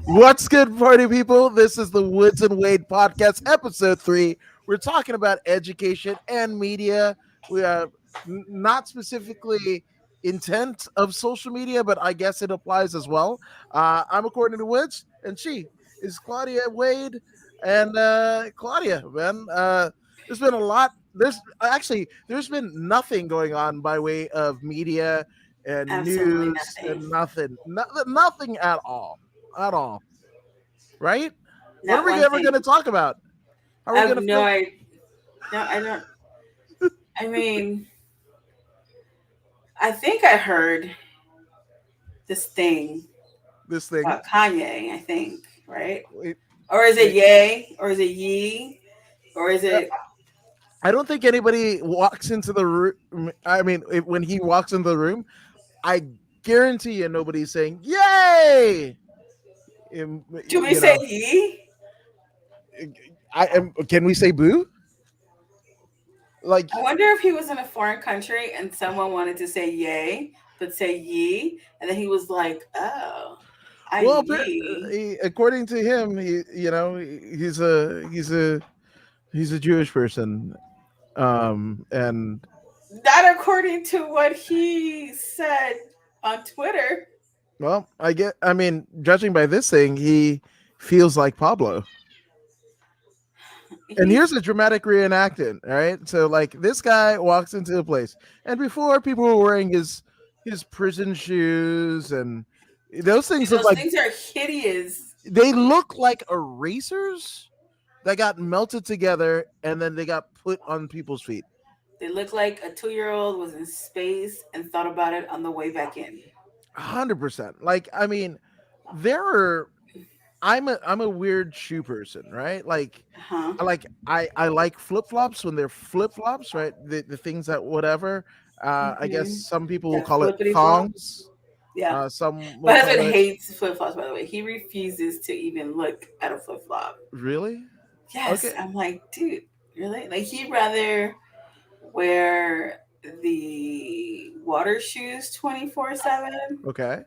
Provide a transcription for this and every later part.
What's good, party people? This is the Woods and Wade podcast, episode 3. We're talking about education and media. We are not specifically intent of social media, but I guess it applies as well. I'm according to Woods, and she is Claudia Wade. And Claudia, man, there's been a lot. There's been nothing going on by way of media and Absolutely news nothing. and nothing at all, right? What are Not we one ever going thing. to talk about? How are I we have going to no fill idea. No, I don't. I mean, I think I heard this thing this thing? about Kanye. I think, right? Wait, Or is it wait. yay? Or is it ye? Or is Uh, it? I don't think anybody walks into the room. I mean, when he walks into the room, I guarantee you nobody's saying "Yay!" Do we You say know, ye? I am. Can we say "boo"? Like, I wonder if he was in a foreign country and someone wanted to say yay, but say ye, and then he was like, "Oh, I well, ye." according to him, he's a Jewish person, and Not according to what he said on Twitter. well, I mean, judging by this thing, he feels like Pablo. And He's here's a dramatic reenactment, all right? So like this guy walks into a place, and before people were wearing his prison shoes, and those things look those like things are hideous. they look like erasers that got melted together and then they got put on people's feet. They look like a 2-year-old was in space and thought about it on the way back in. 100%. Like, I mean, there are I'm a weird shoe person, right? Like Huh? I like flip flops when they're flip flops, right? The things that whatever. I guess Mm-hmm. some people will That call it flippity flop. thongs. Yeah. Some will My call husband it hates flip flops, by the way. He refuses to even look at a flip flop. really Yes. okay. I'm like, dude, really? Like, he'd rather wear the water shoes 24/7 Okay,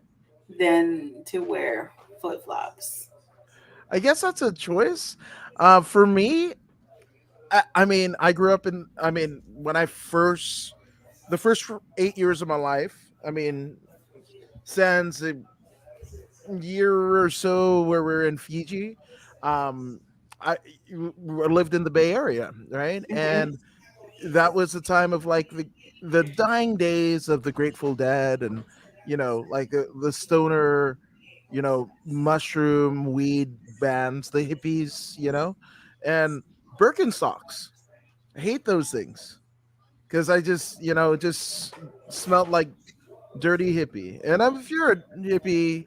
than to wear flip flops. I guess that's a choice. For me, I mean, I grew up in. I mean, when I first the first 8 years of my life. I mean, since a year or so where we're in Fiji, um, I lived in the Bay Area, right? Hmm. And that was the time of like the dying days of the Grateful Dead, and like the stoner, mushroom weed bands, the hippies, and Birkenstocks. I hate those things because I just it just smelled like dirty hippie. And if you're a hippie,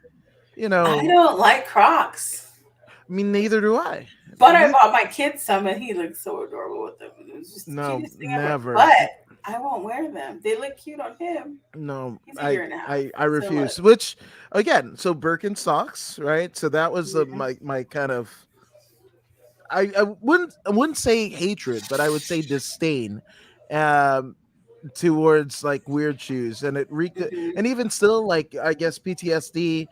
you I know, don't like Crocs. I mean, neither do I. But I Ne- bought my kid some and he looked so adorable with them. It was just the no, cutest thing ever. never. But I won't wear them. They look cute on him. No, He's a I, year and a half. I So look. refuse. Which again, so Birkenstocks, right? So that was Mhm. my kind of I wouldn't say hatred, but I would say disdain um towards like weird shoes, and Mhm. and even still, like, I guess PTSD.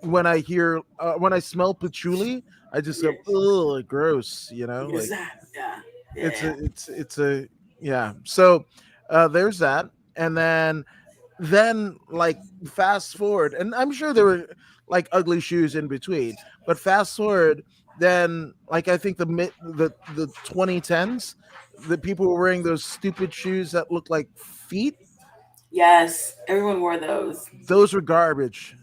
When I hear when I smell patchouli, I just go, Yes. oh, gross, Yes. like Yeah. Yeah. it's Yeah. a yeah. So there's that. And then like fast forward, and I'm sure there were like ugly shoes in between, but fast forward, then like I think the 2010s, the people were wearing those stupid shoes that look like feet. Yes. Everyone wore those. Those were garbage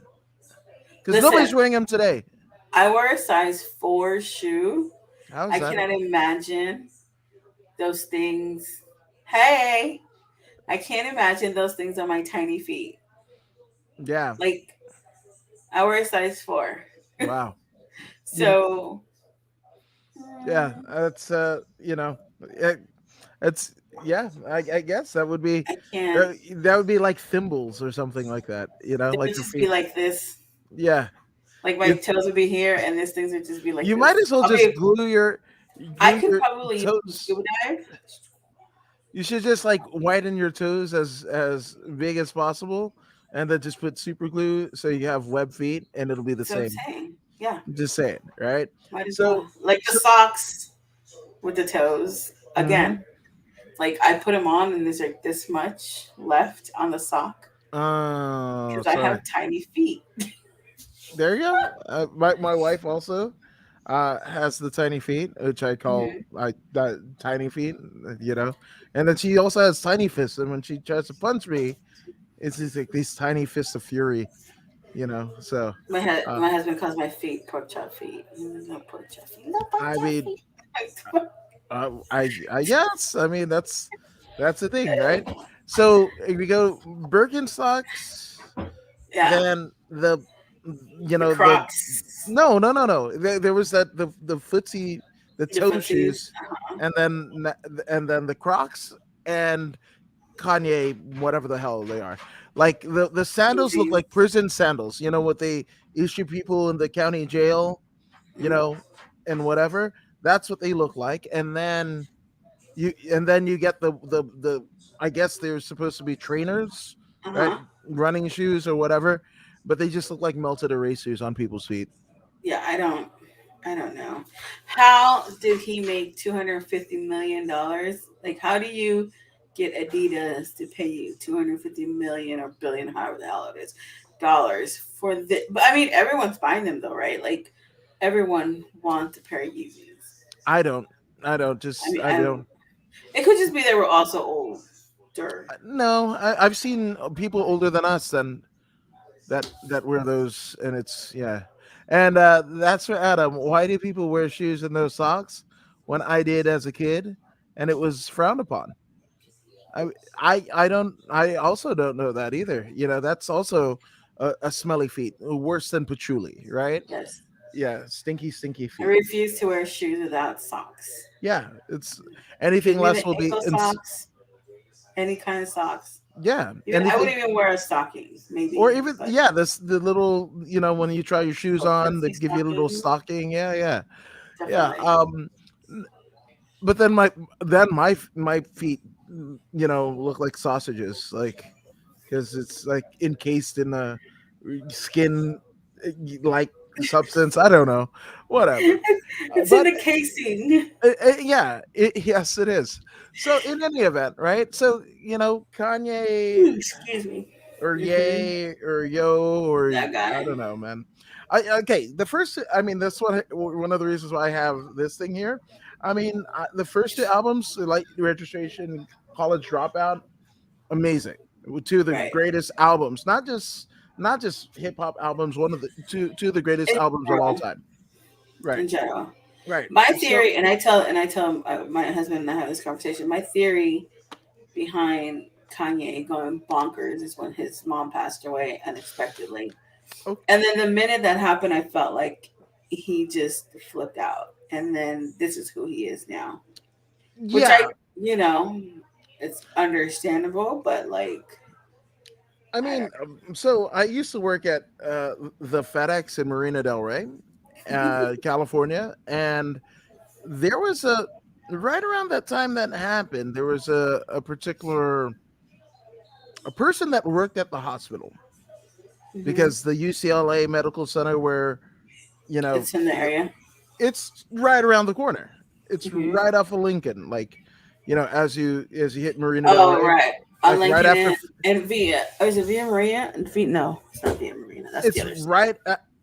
because Listen, nobody's wearing them today. I wear a size 4 shoe. How's I that? cannot imagine those things. Hey, I can't imagine those things on my tiny feet. Yeah. Like, I wear a size 4. Wow. You, So, yeah, that's it, it's yeah, I guess that would be I can't. that would be like thimbles or something like that, They like would for just be feet. like this. Yeah. Like, my It, toes would be here, and these things would just be like you this. might as well I'll just be. I glue could your probably even toes. scuba dive. You should just like widen your toes as big as possible, and then just put super glue so you have web feet, and it'll be the That's what I'm same. saying. Yeah, Just saying, right? might as So, well. Like the so socks with the toes. mhm. Again, like I put them on and there's like this much left on the sock Oh, because I sorry. have tiny feet. There you go. My wife also has the tiny feet, which I call Hmm. tiny feet, and then she also has tiny fists. And when she tries to punch me, it's just like these tiny fists of fury, So, uh, My husband calls my feet pork chop feet. No pork chop feet. No pork I chop mean, feet. I guess I mean that's the thing, right? So if we go Birkenstocks, Yeah, then the the Crocs, no. There was the footsie, the the toe footsies. shoes, Uh-huh. and then the Crocs and Kanye, whatever the hell they are. Like the sandals look Yeezys. like prison sandals. You know what they issue people in the county jail, you Mm. know, and whatever. That's what they look like. And then you get the I guess they're supposed to be trainers, Uh right? huh. Running shoes or whatever, but they just look like melted erasers on people's feet. Yeah, I don't know. How did he make $250 million? Like, how do you get Adidas to pay you 250 million or billion, however the hell it is, dollars for the? But I mean, everyone's buying them though, right? Like, everyone wants a pair of Yeezys. I don't. I don't I just. mean, I don't. it could just be they were also older. No, I've seen people older than us that wear those, and it's yeah. And that's for Adam. Why do people wear shoes and those socks when I did as a kid, and it was frowned upon? I don't. I also don't know that either. That's also a smelly feet, worse than patchouli, right? Yes, Yeah, stinky, stinky I feet. refuse to wear shoes without socks. Yeah, it's anything Give me less the will be. ankle socks, any kind of socks. Yeah, Even I anything, wouldn't even wear a stocking, or maybe, even but yeah, this the little when you try your shoes little on, they footsie give you a little stocking, stocking. Yeah, yeah, yeah. definitely. N- but then my feet, look like sausages, like because it's like encased in a skin like substance. I don't know, whatever. It's in But the casing. yeah, yes, it is. So in any event, right? So Kanye Excuse me. or Hmm. yay or yo or That I guy. don't know, man. Okay, the first. I mean, that's one of the reasons why I have this thing here. I mean, the first two albums, Light Registration, College Dropout, amazing. Two of the Right. greatest albums, not just hip hop albums. One of the two of the greatest In albums of all general. time. Right, In general. right. My So theory, and I tell my husband and I have this conversation. My theory behind Kanye going bonkers is when his mom passed away unexpectedly. oh, And then the minute that happened, I felt like he just flipped out. And then this is who he is now, which yeah, you know, it's understandable, but like, I I mean, don't so I used to work at the FedEx in Marina Del Rey, know. California, and there was a right around that time that happened. There was a particular a person that worked at the hospital Hmm. because the UCLA Medical Center, where you know It's in the the, area. it's right around the corner. It's Hmm. right off of Lincoln, like as you hit Marina Del Oh, Rey, right. On like right Lincoln after and Via. Oh, is it Via Maria? And Via, no, it's not Via Marina. That's the it's other side.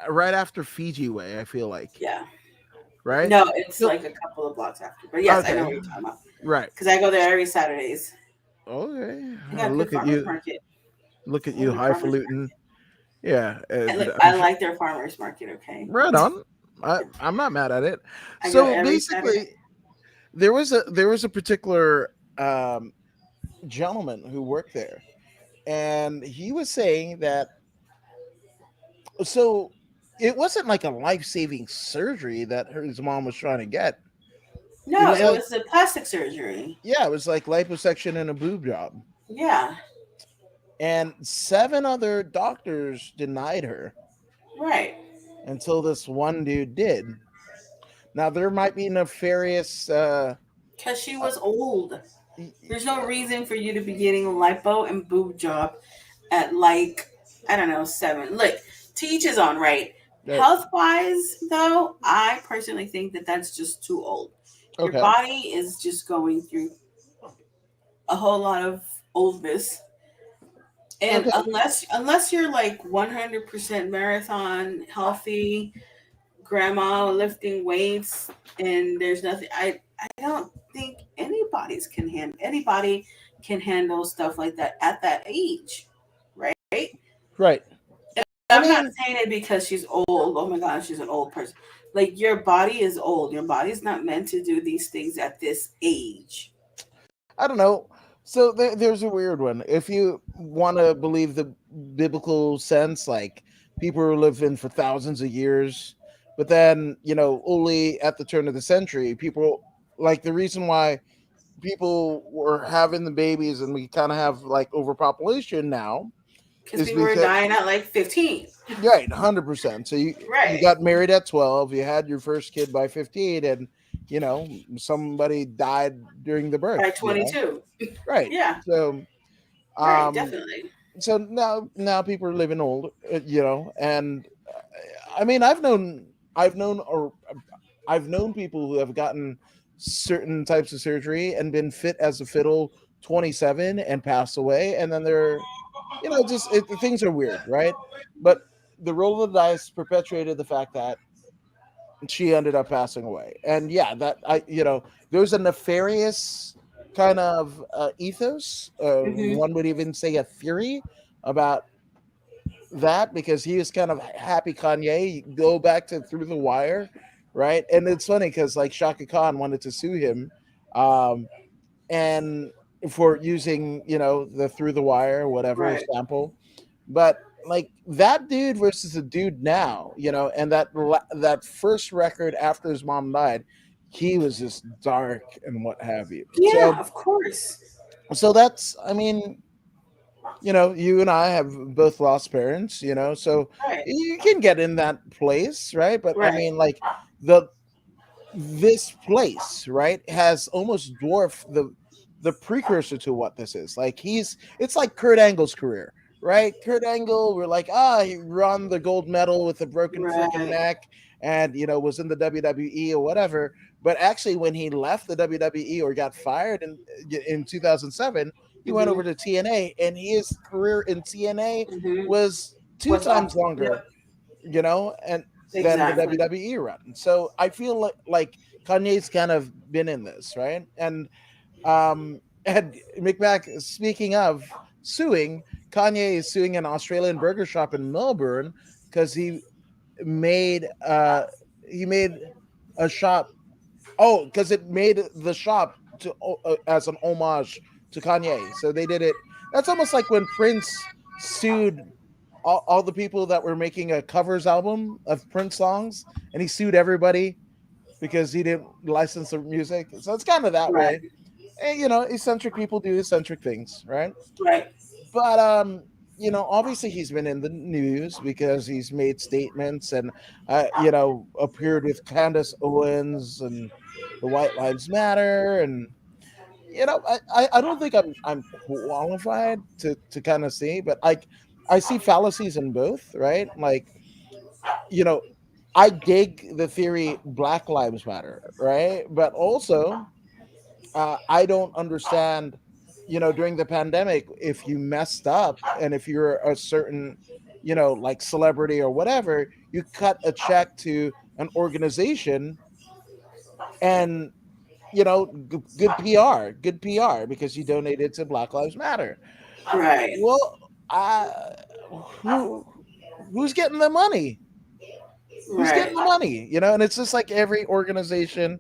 right after Fiji Way. I feel like Yeah. right. No, it's So like a couple of blocks after. But yes, I know okay, what you're talking about. right. Because I go there every Saturdays. Okay, They got good look at farmers you, market. look at I love you, their farmers highfalutin. Yeah, market. and I'm I sure. like their farmers market, okay? Right on. I'm not mad at it. I go So every Saturday. basically, there was a particular gentleman who worked there, and he was saying that so it wasn't like a life saving surgery that his mom was trying to get. It No, was it like was a plastic surgery. yeah, it was like liposuction and a boob job, Yeah, and seven other doctors denied her right. until this one dude did. Now there might be nefarious. Because she Uh, was old. y- There's no reason for you to be getting a lipo and boob job at like, I don't know, 7. Like, to each his own, right? Right. Health wise, though, I personally think that that's just too old. Your Okay. body is just going through a whole lot of oldness. And Okay. unless you're like 100% marathon healthy grandma lifting weights and there's nothing, I don't think anybody can handle stuff like that at that age, right? Right. I I'm not mean, saying it because she's old. Oh my god, she's an old person. Like your body is old. Your body's not meant to do these things at this age. I don't know. So there's a weird one. If you want to believe the biblical sense, like people were living for thousands of years, but then only at the turn of the century, people like the reason why people were having the babies and we kind of have like overpopulation now Because is people were because dying at like 15. right, 100%. So you Right. got married at 12, you had your first kid by 15, and somebody died during the By birth. 22. Right. Yeah. So Right. um Definitely. so now people are living old, and I mean I've known people who have gotten certain types of surgery and been fit as a fiddle 27 and passed away, and then they're just things are weird, right? But the roll of the dice perpetuated the fact that she ended up passing away, and yeah, that there's a nefarious kind of ethos, Hmm. one would even say a theory about that, because he was kind of happy Kanye. You go back to Through the Wire, right? And it's funny because like Shaka Khan wanted to sue him, um, and for using the Through the Wire whatever Right. sample, but like that dude versus the dude now, and that first record after his mom died, he was just dark and what have you. Yeah, So of course. that's, I mean, you and I have both lost parents, so Right. you can get in that place, right? But I Right. mean, like the this place, right, has almost dwarfed the precursor to what this is. Like it's like Kurt Angle's career, right? Kurt Angle, we're like, he won the gold medal with a broken freaking Right. neck, and was in the WWE or whatever. But actually, when he left the WWE or got fired in 2007, he went over Hmm. to TNA, and his career in TNA Hmm. was two What's times awesome? longer, Yep. and than the Exactly. WWE run. So I feel like Kanye's kind of been in this, right? And McMack, speaking of suing, Kanye is suing an Australian burger shop in Melbourne because made uh he made a shop. Oh, because it made the shop to as an homage to Kanye. So they did it. That's almost like when Prince sued all the people that were making a covers album of Prince songs, and he sued everybody because he didn't license the music. So it's kind of that Right. way. And, eccentric people do eccentric things, right? Right. But obviously he's been in the news because he's made statements and appeared with Candace Owens and the White Lives Matter, and I don't think I'm qualified to kind of see, but like I see fallacies in both, right? Like you know I dig the theory Black Lives Matter, right? But also I don't understand, during the pandemic, if you messed up and if you're a certain, like celebrity or whatever, you cut a check to an organization and, good PR because you donated to Black Lives Matter. Right. Well, uh, who, who's getting the money? Who's Right. getting the money? And it's just like every organization,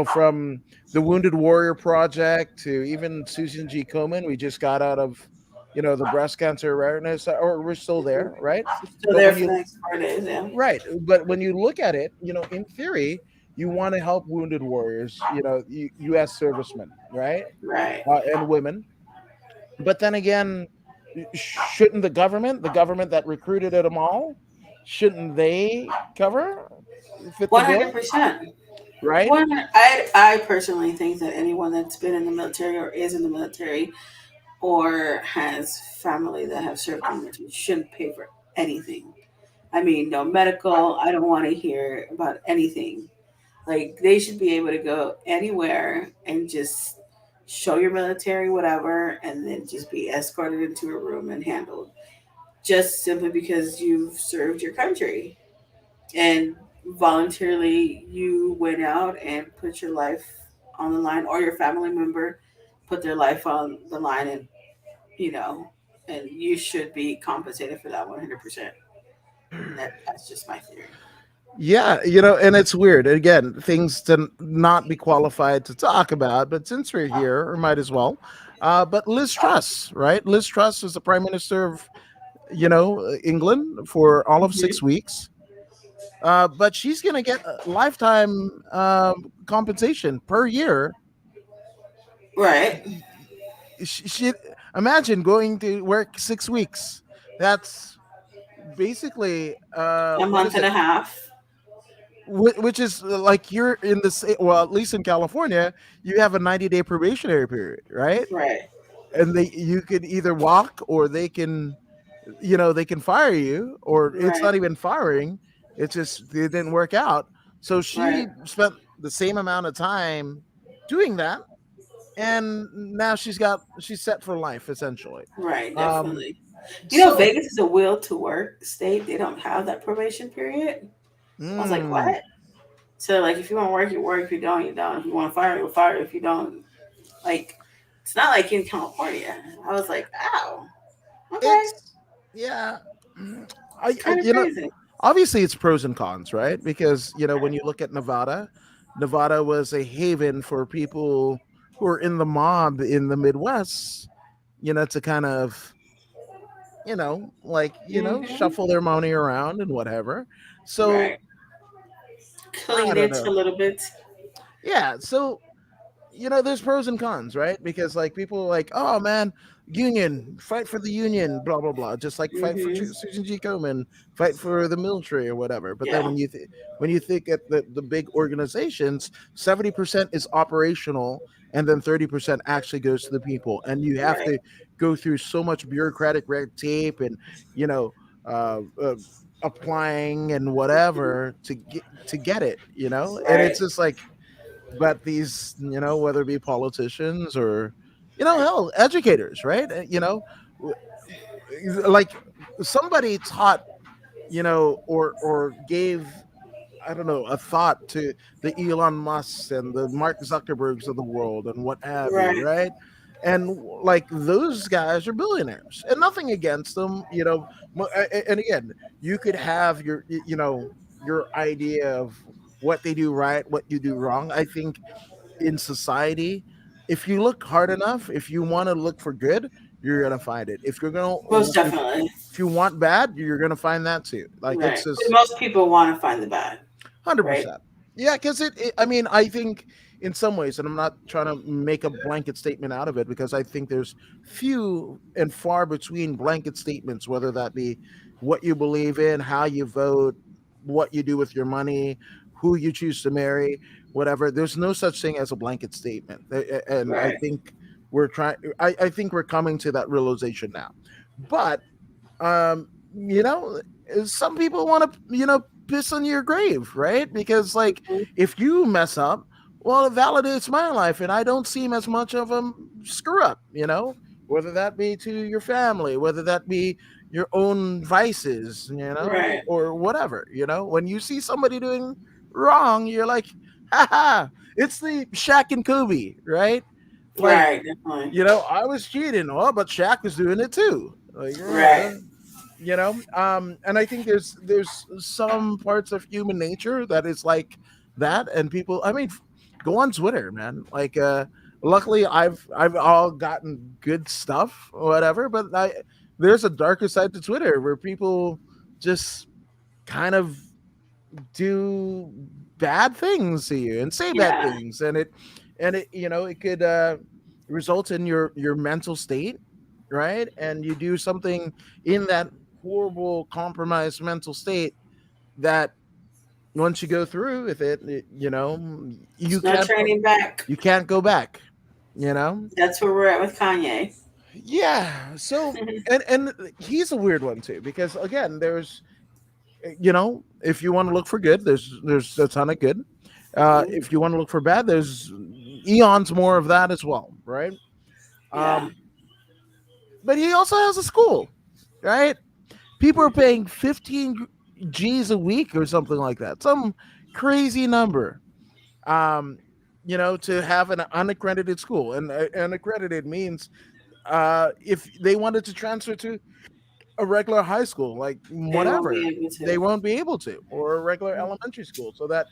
from the Wounded Warrior Project to even Susan G. Komen. We just got out of, the breast cancer awareness, or we're still there, right? Still But there when for the you next 4 days. Yeah. right, but when you look at it, in theory, you want to help wounded warriors, U.S. servicemen, right, Right. and women. But then again, shouldn't the government that recruited them all, shouldn't they fit the One bill, hundred percent. right? One. I personally think that anyone that's been in the military or is in the military or has family that have served in the military shouldn't pay for anything. I mean, no medical. I don't want to hear about anything. Like they should be able to go anywhere and just show your military whatever, and then just be escorted into a room and handled, just simply because you've served your country and voluntarily you went out and put your life on the line, or your family member put their life on the line, and you know, and you should be compensated for that 100%. And that's just my theory. Yeah, and it's weird. Again, things to not be qualified to talk about, but since we're here, we might as well. But Liz Truss, right? Liz Truss is the prime minister of, England for all of Hmm. 6 weeks. But she's going to get a lifetime compensation per year. Right. She imagine going to work 6 weeks. That's basically A what month is and it? a half. Which is like you're in well, at least in California, you have a 90-day probationary period, right? Right. And you could either walk, or they can fire you, or it's Right. not even firing, it's just it didn't work out. So Right. she spent the same amount of time doing that, and now she's set for life essentially. Right. um Definitely. You know, so Vegas is a will to work state. They don't have that probation period. I was like, what? mm, So like, if you want to work, you work. If you don't, you don't. If you want to fire, you fire. If you don't, like, it's not like in California. I was like, oh, okay, it's yeah. I kind of crazy. obviously it's pros and cons, right? Because when you look at Nevada, Nevada was a haven for people who are in the mob in the Midwest, to kind of, Hmm. shuffle their money around and whatever. So Right. I Clean don't it a know. little bit. Yeah, so there's pros and cons, right? Because like people are like, oh man, union, fight for the union, blah blah blah. Just like fight for Hmm. Susan G. Komen, fight for the military or whatever. But then Yeah. when you think at the big organizations, 70% is operational, and then 30% actually goes to the people, and you have Right. to go through so much bureaucratic red tape and you know. Applying and whatever to get it, and Right. it's just like, but these, whether it be politicians or, Right. hell, educators, right? W- like somebody taught, or gave, I don't know, a thought to the Elon Musks and the Mark Zuckerbergs of the world and what have you, Right. right? And like those guys are billionaires, and nothing against them, And again, you could have your idea of what they do right, what you do wrong. I think in society, if you look hard enough, if you want to look for good, you're gonna find it. If you're gonna Most if definitely. if you want bad, you're gonna find that too. Like Right. it's But just most people want to find the bad. Right. 100%. Yeah, because I mean, I think in some ways, and I'm not trying to make a blanket statement out of it, because I think there's few and far between blanket statements, whether that be what you believe in, how you vote, what you do with your money, who you choose to marry, whatever. There's no such thing as a blanket statement. And I Right. think I think we're coming to that realization now. But some people want to, piss on your grave, right? Because like Mhm. if you mess up, well, it validates my life, and I don't seem as much of a screw up, whether that be to your family, whether that be your own vices, Right. or whatever. When you see somebody doing wrong, you're like, haha, it's the Shaq and Kobe, right? Like, Right. Definitely. I was cheating. Oh, but Shaq was doing it too. Like, Right. and I think there's some parts of human nature that is like that, and people, I mean, go on Twitter, man. Like, luckily I've all gotten good stuff or whatever, but there's a darker side to Twitter where people just kind of do bad things to you and say bad Yeah. things, and it could result in your mental state, right? And you do something in that horrible compromised mental state that once you go through with you It's no can't turning back. go back, you know That's where we're at with Kanye. yeah. So and he's a weird one too, because again, there's if you want to look for good, there's a ton of good. Mhm. If you want to look for bad, there's eons more of that as well, right? Yeah. Um, but he also has a school, right? People are Mhm. paying 15 G's a week or something like that, some crazy number. Um, to have an unaccredited school, and unaccredited means if they wanted to transfer to a regular high school, like They won't whatever, be able they to. won't be able to, or a regular elementary school. So that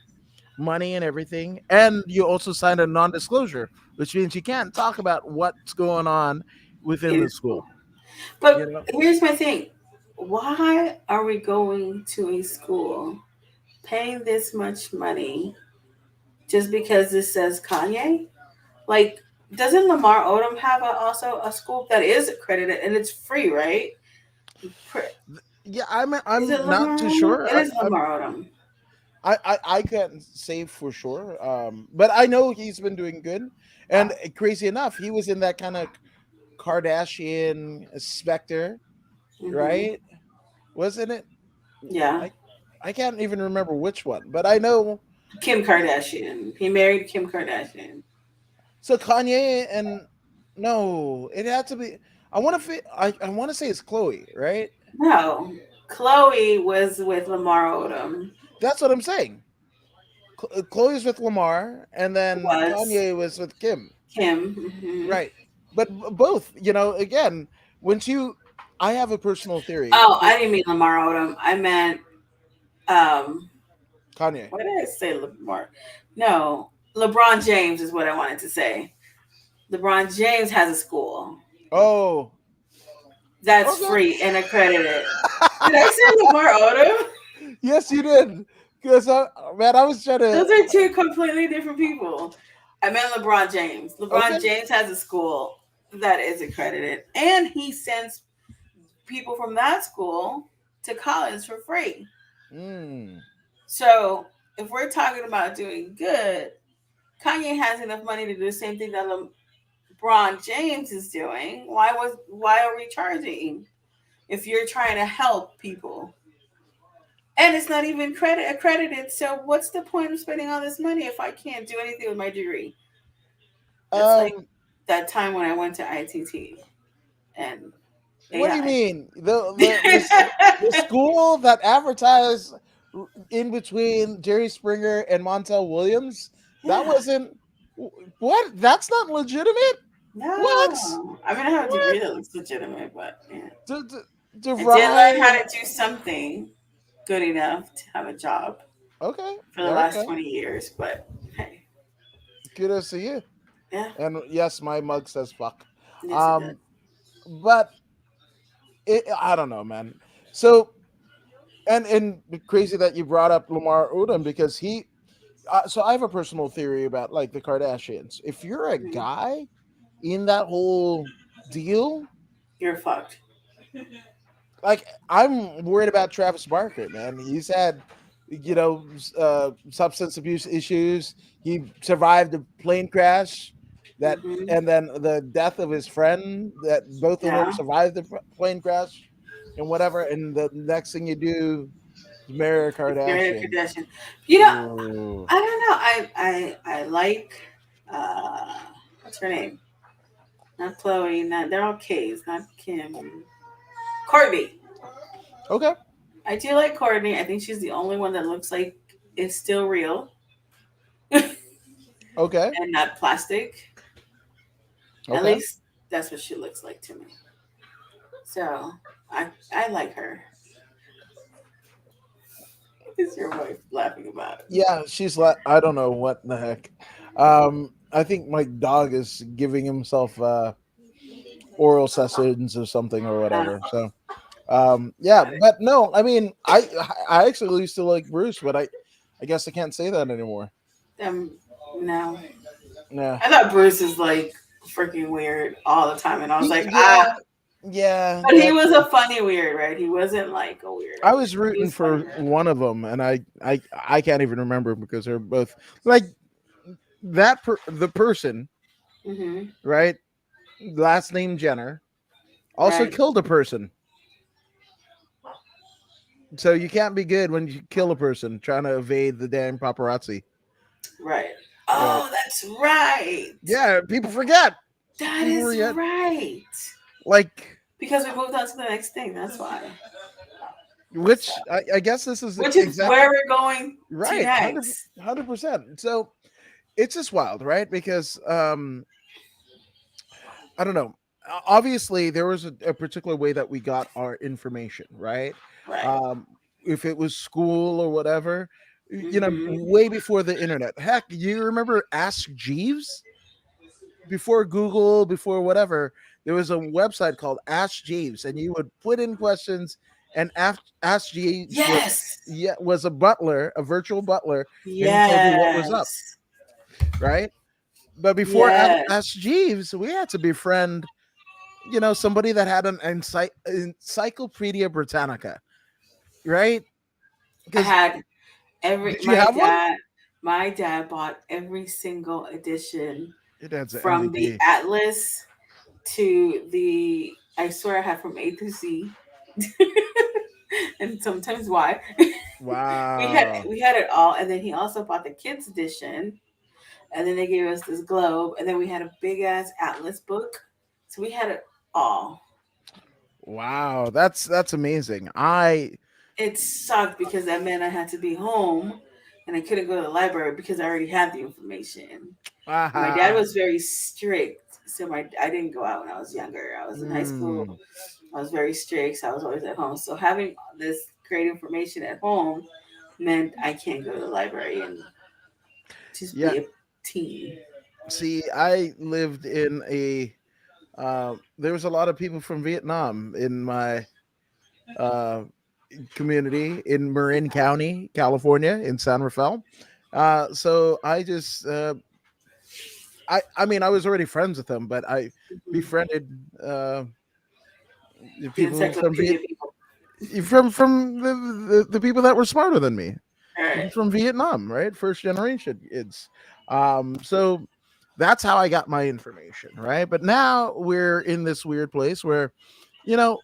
money and everything, and you also signed a non-disclosure, which means you can't talk about what's going on within In the school. school. You But know, here's my thing. Why are we going to a school paying this much money just because this says Kanye? Like, doesn't Lamar Odom have also a school that is accredited and it's free, right? yeah, I'm Is it I'm not Lamar too Odom? sure. It is Lamar Odom. I can't say for sure, but I know he's been doing good. And crazy enough, he was in that kind of Kardashian specter, Hmm. right? Wasn't it? Yeah. I I can't even remember which one, but I know. Kim Kardashian. He married Kim Kardashian. So Kanye and no, it had to be. I want to say it's Chloe, right? No. Chloe was with Lamar Odom. That's what I'm saying. Chloe's with Lamar, and then Was Kanye was with Kim, Kim. Hmm. right? But both, again, once you, I have a personal theory. Oh, I didn't mean Lamar Odom. I meant um Kanye. what did I say Lamar? No. LeBron James is what I wanted to say. LeBron James has a school Oh, that's okay. free and accredited. Did I say Lamar Odom? Yes, you did. Because man, I was trying to. Those are two completely different people. I meant LeBron James. Okay. LeBron James has a school that is accredited, and he sends people from that school to college for free. Mm. So if we're talking about doing good, Kanye has enough money to do the same thing that LeBron James is doing. Why are we charging if you're trying to help people? And it's not even accredited. So what's the point of spending all this money if I can't do anything with my degree? That's like Um, that time when I went to ITT and what do you AI. mean? The school that advertised in between Jerry Springer and Montel Williams, that Yeah. wasn't what? That's not legitimate. What? No. I mean, I have a What? degree that looks legitimate, but yeah. To, to, to I did learn how ride? to do something good enough to have a job Okay, for the last okay. 20 years, but hey, Kudos to you. yeah, And yes, my mug says fuck. yes, it does. Um, but I don't know, man. So and crazy that you brought up Lamar Odom because he. So I have a personal theory about like the Kardashians. If you're a Mhm. guy in that whole deal, You're fucked. like I'm worried about Travis Barker, man. He's had, substance abuse issues. He survived a plane crash that, Hmm. and then the death of his friend. That both of them Yeah, survived the plane crash, and whatever. And the next thing you do is marry a married a Kardashian. Kardashian. You know, Ooh. I don't know. I like uh, what's her name? Not Chloe. Not they're all K's. Not Kim. Courtney. Okay. I do like Courtney. I think she's the only one that looks like it's still real and Okay. not plastic. At Okay. least that's what she looks like to me. So I like her. Is your wife laughing about it? Yeah, she's like, I don't know what the heck. I think my dog is giving himself oral sessions or something or whatever. So, yeah, Got it. but no, I mean, I actually used to like Bruce, but I guess I can't say that anymore. Um, no, Yeah, I thought Bruce is like freaking weird all the time, and I was like, yeah, yeah. but he That's was true. a funny weird, right? He wasn't like a I weirdo. was He rooting was funny. for one of them, and I can't even remember because they're both like the person, Mm-hmm. right? Last name Jenner also Right. killed a person. So you can't be good when you kill a person trying to evade the damn paparazzi. Right. Right. Oh, that's right. Yeah, people forget. That People is forget. right. Like, Because we moved on to the next thing. That's why. So, which I guess this is which is exactly where we're going to right. next. 100%. So it's just wild, right? Because I don't know. Obviously, there was a particular way that we got our information, right? Right. Um, if it was school or whatever, Mm-hmm. way before the internet. Heck, you remember Ask Jeeves? Before Google, before whatever, there was a website called Ask Jeeves, and you would put in questions, and Ask Jeeves was Yes. was a butler, a virtual butler, and he told you what was up, Yes. right? But before Yes. Ask Jeeves, we had to befriend somebody that had an Encyclopedia Britannica, right? I Because had every did you my have one? dad my dad bought every single edition It has an from the MVP. Atlas to the I swear I had from A to Z and sometimes Y. we had Wow. we had it all, and then he also bought the kids edition, and then they gave us this globe, and then we had a big ass Atlas book, so we had it all. Wow, that's amazing. I It sucked because that meant I had to be home, and I couldn't go to the library because I already had the information. My dad aha. was very strict, so my I didn't go out when I was younger. I was in high school. Mm, I was very strict, so I was always at home. So having this great information at home meant I can't go to the library and just yeah. be a teen. See, I lived in a there was a lot of people from Vietnam in my uh community in Marin County, California, in San Rafael. So I mean, I was already friends with them, but I Mhm. befriended the The people from encyclopedia people. the people that were smarter than me, All right. people from Vietnam, right? First generation kids. So that's how I got my information, right? But now we're in this weird place where, you know,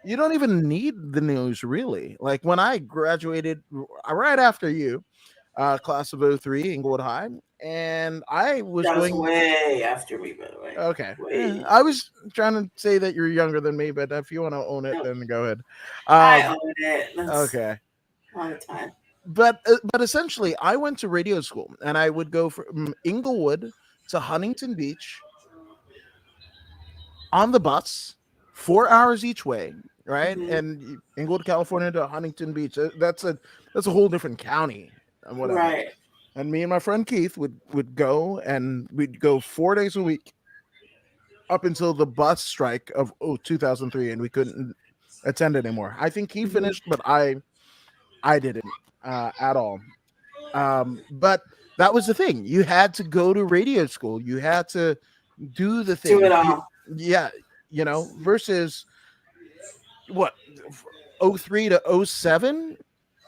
you don't even need the news really. Like when I graduated right after you, class of '03, Inglewood High, and I was That was going. way after me, by the way. Okay, Way. I was trying to say that you're younger than me, but if you want to own it, No, then go ahead. I Um, own it. That's okay, all the time. but essentially, I went to radio school, and I would go from Inglewood to Huntington Beach on the bus, 4 hours each way, right? Hmm. And Inglewood, California to Huntington Beach. That's a whole different county and whatever. Right. And me and my friend Keith would go, and we'd go 4 days a week up until the bus strike of 2003, and we couldn't attend anymore. I think he Hmm. finished, but I didn't at all. But that was the thing. You had to go to radio school. You had to do the Do it things. all. Yeah, versus what, '03 to '07.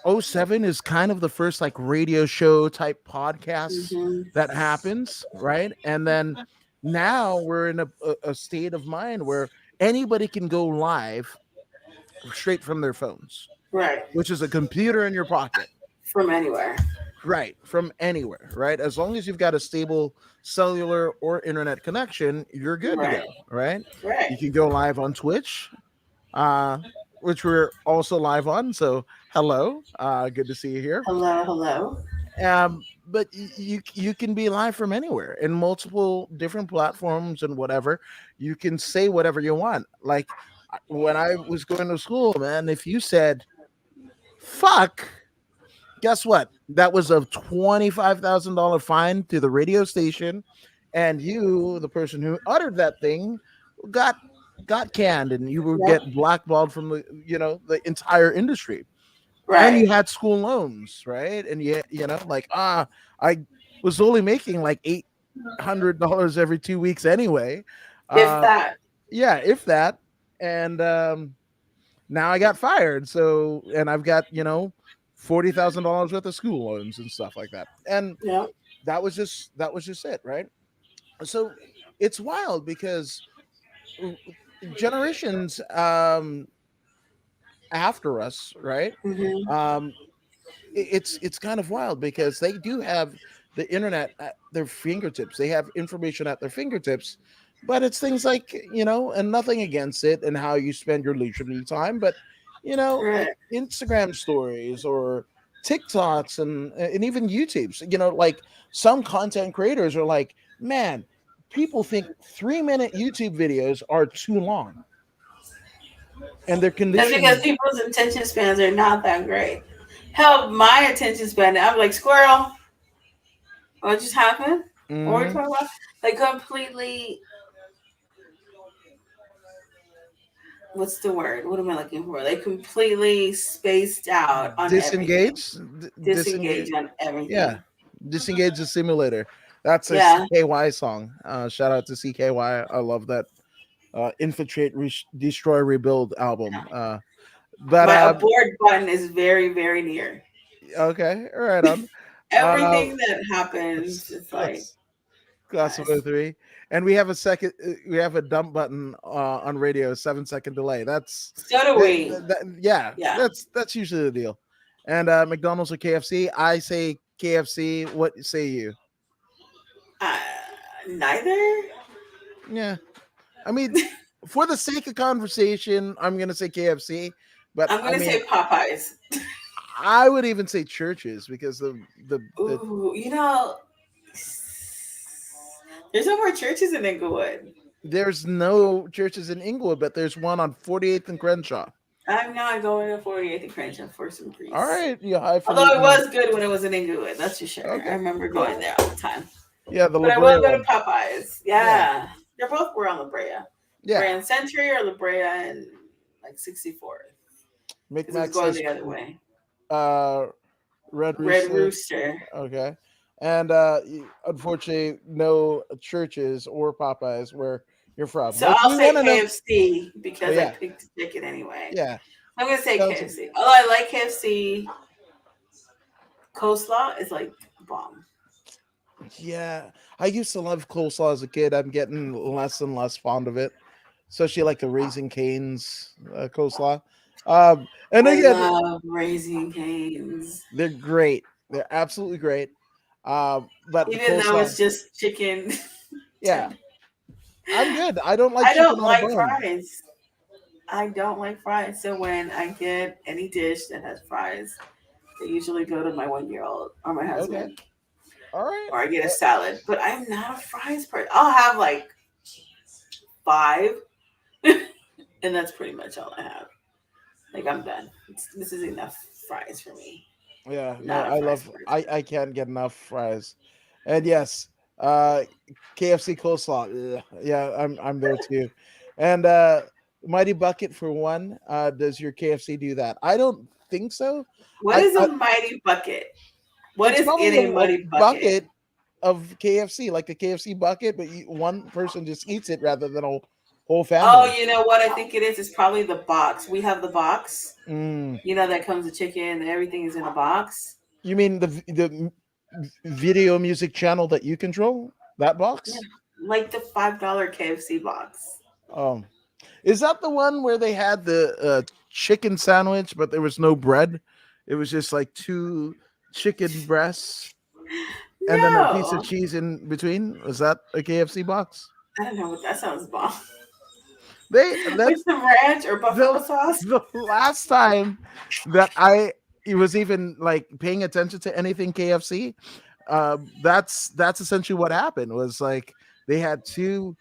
'07 is kind of the first like radio show type podcasts Hmm. that happens, right? And then now we're in a state of mind where anybody can go live straight from their phones, Right. which is a computer in your pocket, From anywhere. right? From anywhere, right? As long as you've got a stable cellular or internet connection, you're good to Right. go, right? Right. You can go live on Twitch, uh, which we're also live on. So hello, good to see you here. Hello. Hello. But you can be live from anywhere in multiple different platforms and whatever. You can say whatever you want. Like when I was going to school, man, if you said fuck, guess what? That was a $25,000 fine to the radio station, and you, the person who uttered that thing, got got canned, and you would Yep. get blackballed from the entire industry. And Right. you had school loans, right? And like I was only making like $800 every 2 weeks anyway. If Uh, that. yeah, if that. And now I got fired. So, and I've got $40,000 worth of school loans and stuff like that. And Yep. that was just it, right? So it's wild because generations after us, right? Hmm. Um, it's kind of wild because they do have the internet at their fingertips. They have information at their fingertips, but it's things like, and nothing against it and how you spend your leisurely time, but like Correct. Instagram stories or TikToks and even YouTube's. Like some content creators are like, man, people think 3-minute YouTube videos are too long, and they're That's because conditioned. people's attention spans are not that great. Hell, my attention span, I'm like, squirrel, what just happened? What are we Mhm. talking about? Like, completely, what's the word? What am I looking for? Like, completely spaced out on everything, Disengage, disengage. disengaged on Yeah, everything. disengage the simulator. That's a Yeah. CKY song. Shout out to CKY. I love that infiltrate, destroy, rebuild album. But My abort button is very, very near. okay, right on. Uh, Everything that happens, it's like, class class of nice. '03, and we have a second. We have a dump button on radio. 7-second delay. That's So do we. yeah. Yeah. That's usually the deal. And McDonald's or KFC. I say KFC. What say you? Uh, Neither. Yeah, I mean, for the sake of conversation, I'm gonna say KFC, but I'm I gonna mean, say Popeyes. I would even say churches because the Ooh, there's no more churches in Inglewood. there's no churches in Inglewood, but there's one on 48th and Crenshaw. I'm not going to 48th and Crenshaw for some All grease. right, you Although it highfalutin. was good when it was in Inglewood, that's for sure. I Okay, remember going cool. there all the time. Yeah, the La But I will Brea go to one. Popeyes. Yeah, Yeah. They're both were on La Brea. La Brea yeah. and Century or La Brea and like 64th. Because it was McMax going says the other way. uh, Red Red Rooster. Rooster. Okay, and unfortunately, no churches or Popeyes where you're from, So which I'll we say want to know. KFC But because I yeah, picked the chicken anyway. yeah. I'm gonna say Sounds KFC. Although I like KFC, coleslaw is like bomb. Yeah, I used to love coleslaw as a kid. I'm getting less and less fond of it, especially like the Raising Cane's coleslaw. And I again, love Raising Cane's, they're great. They're absolutely great. But the even though coleslaw, it's just chicken. yeah, I'm good. I don't like I chicken don't on a like bone. fries. I don't like fries. So when I get any dish that has fries, they usually go to my 1 year old or my Okay, husband, all right. or I get a salad. But I'm not a fries person. I'll have like five, and that's pretty much all I have. Like I'm done. This is enough fries for me. Yeah, no, Not a I fries love. person. I can't get enough fries, and yes, KFC coleslaw. Ugh, yeah, I'm there too, and Mighty Bucket for one. Does your KFC do that? I don't think so. What I, is a I mighty bucket? What it's is in probably a a muddy bucket? bucket of KFC, like a KFC bucket, but one person just eats it rather than a whole Oh, family. you know what I think it is? It's probably the box. We have the box. Mm. That comes with chicken and everything is in a box. You mean the video music channel that you control? That Yeah. box? Like the $5 KFC box. Oh, is that the one where they had the chicken sandwich, but there was no bread? It was just like two chicken breasts and then a piece of No. cheese in between. Was that a KFC box? I don't know what that sounds bomb. They With that's some ranch or buffalo the sauce. the last time that I was even like paying attention to anything KFC. That's essentially what happened. Was like they had two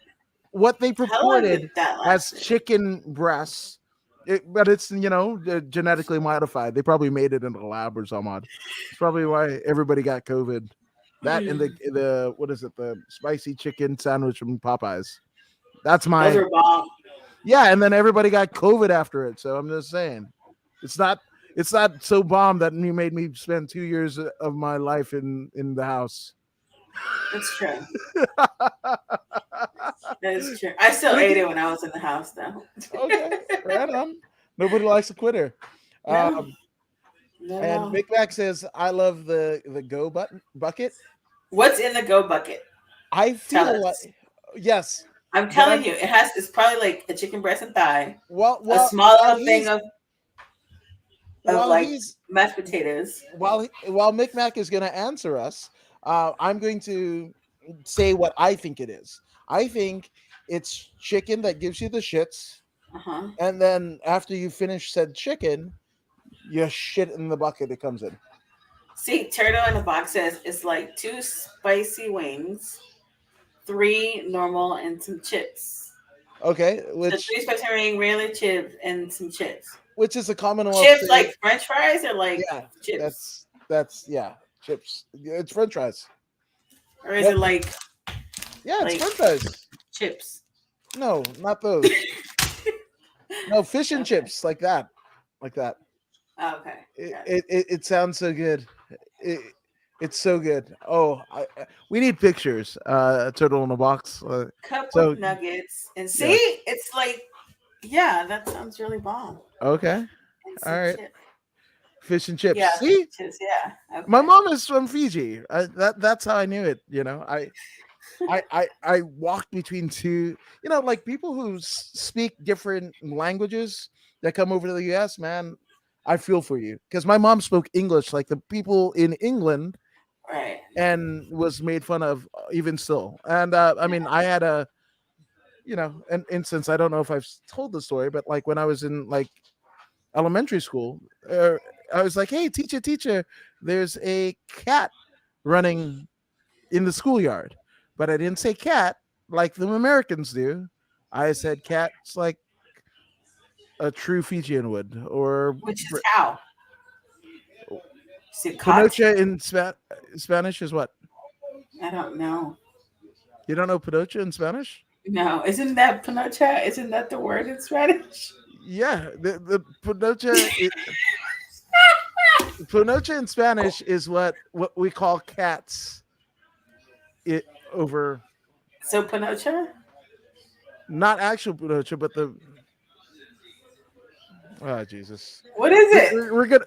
what they How long did purported that as last? chicken breasts. But it's genetically modified. They probably made it in a lab or some odd. It's probably why everybody got COVID. That and the what is it? The spicy chicken sandwich from Popeyes. That's Those my are bomb. yeah. And then everybody got COVID after it. So I'm just saying, it's not it's not so bomb that you made me spend 2 years of my life in the house. That's true. That is true. I still But ate it again, when I was in the house, though. okay, right on. Nobody likes a quitter. No, Um, not at and all. Big Mac says, "I love the go button bucket." What's in the go bucket? I Tell feel like us. yes, I'm but telling you, it's probably like a chicken breast and thigh, well, a well, small while little thing he's of of while like he's mashed potatoes. while Micmac is going to answer us, I'm going to say what I think it is. I think it's chicken that gives you the shits, Uh huh. and then after you finish said chicken, you shit in the bucket it comes in. See, turtle in the box says it's like two spicy wings, three normal, and some chips. Okay, So three spicy wing, regular chips, and some chips. which is a Commonwealth Chips saying. like French fries or like Yeah, chips, that's yeah, chips. It's French fries. or is Yep. it Yeah, it's like French fries. chips? No, not those. No, fish and Okay. chips like that, like that. Okay. It Got it. it, it, it sounds so good. It's so good. Oh, we need pictures. Turtle in a box. Cup So with nuggets, and see, yeah. it's like, yeah, that sounds really bomb. Okay. And All some right. chips. Fish and Yeah, chips. fish See, and chips. Yeah. my Okay. mom is from Fiji. That's how I knew it. I walk between two, like people who speak different languages that come over to the US, man. I feel for you because my mom spoke English like the people in England Right. and was made fun of even still. And I mean, I had an instance. I don't know if I've told the story, but like when I was in like elementary school, I was like, "Hey, teacher, there's a cat running in the schoolyard," but I didn't say cat like the Americans do. I said cat's like a true Fijian would, or Which is how? Is it caught? panocha in Spanish is what? I don't know. You don't know panocha in Spanish? No, isn't that panocha? Isn't that the word in Spanish? Yeah, the panocha in Spanish is what we call cats. It over So panocha? not actual panocha, but the oh Jesus, What is it? we're gonna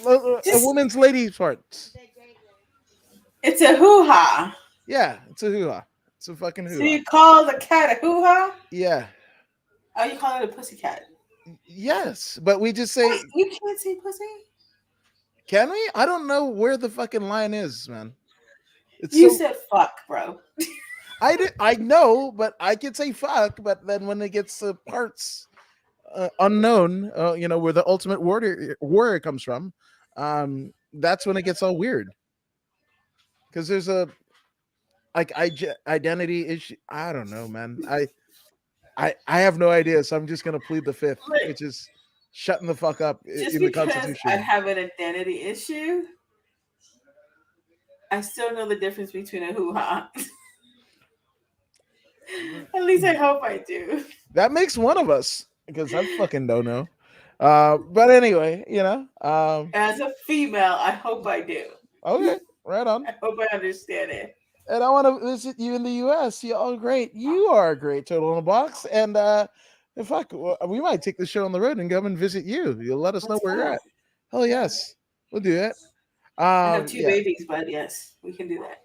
a Just woman's lady parts. it's a hoo ha. Yeah, it's a hoo ha. It's a fucking So hoo ha. you call the cat a hoo ha? Yeah. Oh, you call it a pussy cat? Yes, but we just Wait, say, you can't say pussy. can we? I don't know where the fucking line is, man. It's You so said fuck, bro. I know, but I could say fuck, but then when it gets to parts unknown, where the ultimate warrior comes from, that's when it gets all weird because there's a like identity issue. I don't know, man. I have no idea, so I'm just gonna plead the fifth, Look, which is shutting the fuck up just in the because I Constitution. have an identity issue, I still know the difference between a hoo ha. At least I hope I do. That makes one of us because I fucking don't know. But anyway, As a female, I hope I do. okay, right on. I hope I understand it. And I want to visit you in the U.S. You all great. You are a great total in a box. And fuck, we might take the show on the road and come and visit you. You'll let us know Let's where you're go. at. Hell yes, we'll do it. I have two Yeah, babies, but yes, we can do that.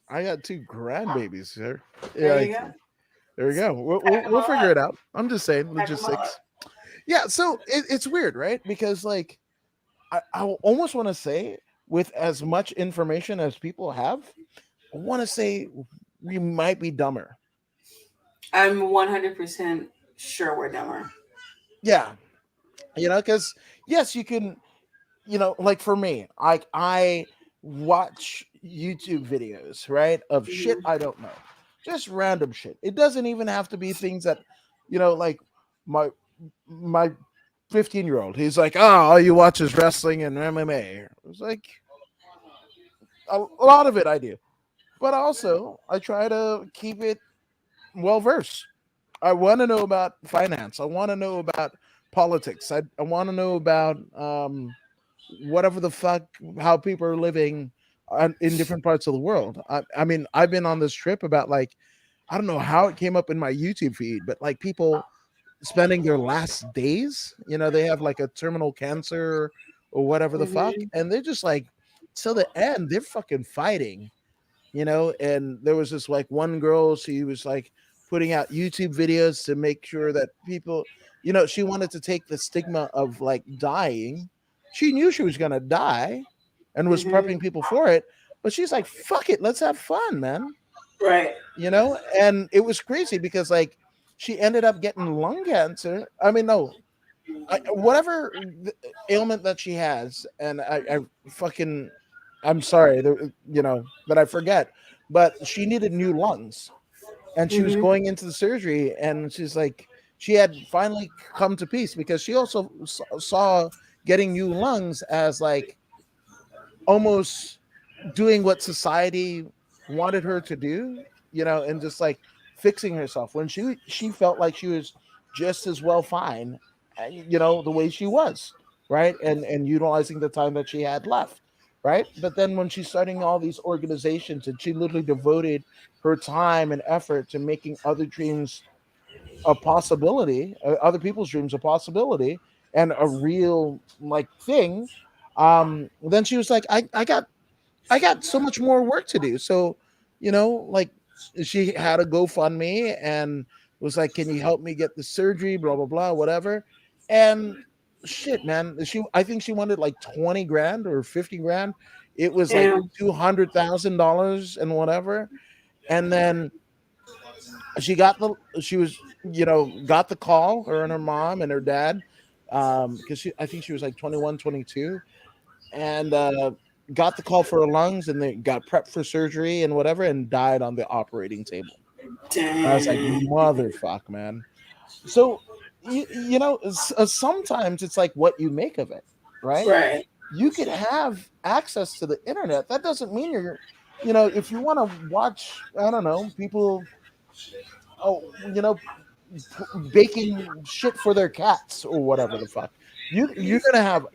I got two grandbabies here. Yeah, There like, you go. there we go. Pack them We'll all figure up. it out. I'm just saying Pack them all up. logistics. Yeah, so it's weird, right? Because like I almost want to say, with as much information as people have, I want to say we might be dumber. I'm 100% sure we're dumber. Yeah, because yes, you can, like for me, I watch YouTube videos, right, of shit Mhm. I don't know, just random shit. It doesn't even have to be things that, like my my 15-year-old. He's like, oh, all you watch is wrestling and MMA. It's like a lot of it I do, but also I try to keep it well versed. I want to know about finance. I want to know about politics. I want to know about whatever the fuck how people are living in different parts of the world. I mean, I've been on this trip about like I don't know how it came up in my YouTube feed, but like people spending their last days, they have like a terminal cancer or whatever the fuck, Mhm. and they're just like till the end, they're fucking fighting, and there was this like one girl, she was like putting out YouTube videos to make sure that people she wanted to take the stigma of like dying. She knew she was gonna die and was Hmm. prepping people for it, but she's like, fuck it, let's have fun, man. Right. And it was crazy because like she ended up getting lung cancer. I mean, no, whatever ailment that she has, and I fucking, I'm sorry, that I forget, but she needed new lungs, and she was Hmm. going into the surgery, and she's like, she had finally come to peace because she also saw getting new lungs as like almost doing what society wanted her to do, and just like fixing herself when she felt like she was just as well fine, the way she was, right? And utilizing the time that she had left, right? But then when she's starting all these organizations and she literally devoted her time and effort to making other dreams a possibility, other people's dreams a possibility, and a real like thing, then she was like, I got so much more work to do. So, like she had a GoFundMe and was like, "Can you help me get the surgery?" Blah blah blah, whatever. And shit, man, I think she wanted like 20 grand or 50 grand. It was like Damn. $200,000 and whatever. And then she was got the call, her and her mom and her dad, because I think she was like 21, 22, and got the call for her lungs, and they got prepped for surgery and whatever, and died on the operating table. And I was like, Damn. motherfuck, man. So sometimes it's like what you make of it, right? Right. You could have access to the internet. That doesn't mean if you want to watch, I don't know, people, oh, baking shit for their cats or whatever the fuck. You're gonna have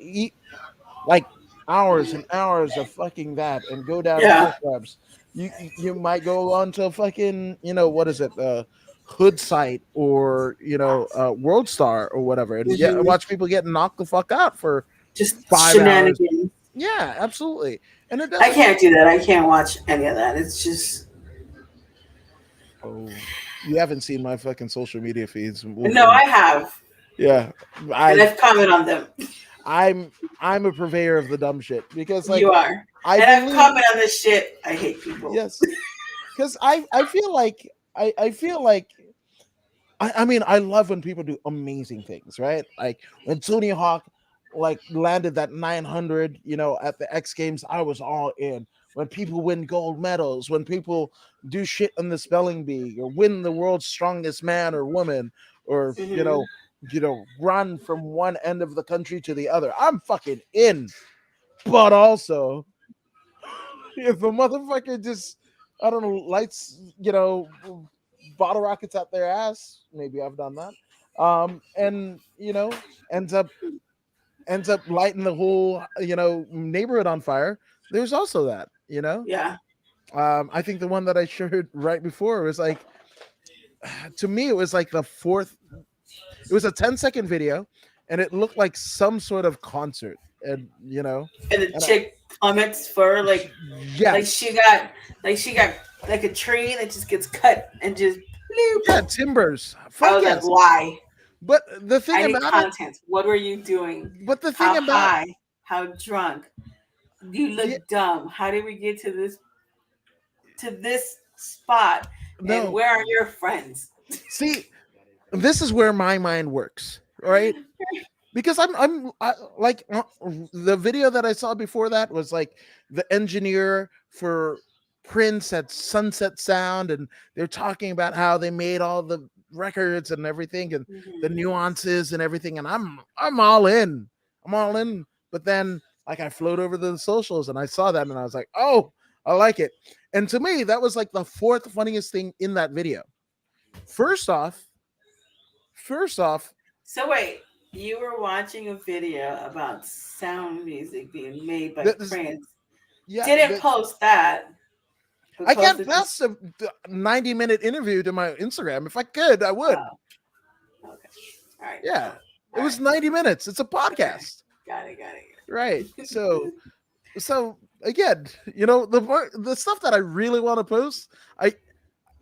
like hours and hours of fucking that and go down Yeah. dark webs. You might go on to fucking, what is it, Hood site, or World Star or whatever, and yeah, Hmm. watch people get knocked the fuck out for Just 5 hours. shenanigans. Yeah, absolutely. And it I doesn't mean, can't do that. I can't watch any of that. It's just oh, you haven't seen my fucking social media feeds. no. I have, Yeah, and I I've commented on them. I'm I'm a purveyor of the dumb shit because You like are, I and I've believe, commented on this shit. I hate people. yes, because I feel like I feel like I mean, I love when people do amazing things, right? Like when Tony Hawk like landed that 900, at the X Games, I was all in. When people win gold medals, when people do shit on the spelling bee, or win the world's strongest man or woman, or Hmm. run from one end of the country to the other, I'm fucking in. But also, if a motherfucker just, I don't know, lights, bottle rockets at their ass, maybe I've done that, and ends up lighting the whole neighborhood on fire. There's also that. Yeah. I think the one that I shared right before was like, to me, it was like the fourth. It was a 10-second video, and it looked like some sort of concert, and And the and chick plummets for like yes, she got like a tree that just gets cut and just yeah, bloop. timbers, I fuck was like, yes. why? But the thing I need about it, content. What were you doing? but the thing How about high? How drunk? You yeah, look dumb. How did we get to this spot? And no, where are your friends? see, this is where my mind works, right? Because like the video that I saw before that was like the engineer for Prince at Sunset Sound, and they're talking about how they made all the records and everything, and the Hmm. nuances and everything, and I'm all in. I'm all in. But then like I float over to the socials and I saw that and I was like, oh, I like it. And to me, that was like the fourth funniest thing in that video. First off, first off, So wait, you were watching a video about sound music being made by this, Prince. yeah, Didn't post that, but I can't posted this. pass a 90-minute interview to my Instagram. If I could, I would. Oh, okay. All right. Yeah. All It was right. 90 minutes. It's a Okay. podcast. Got it. Got it. Right. So again, the stuff that I really want to post,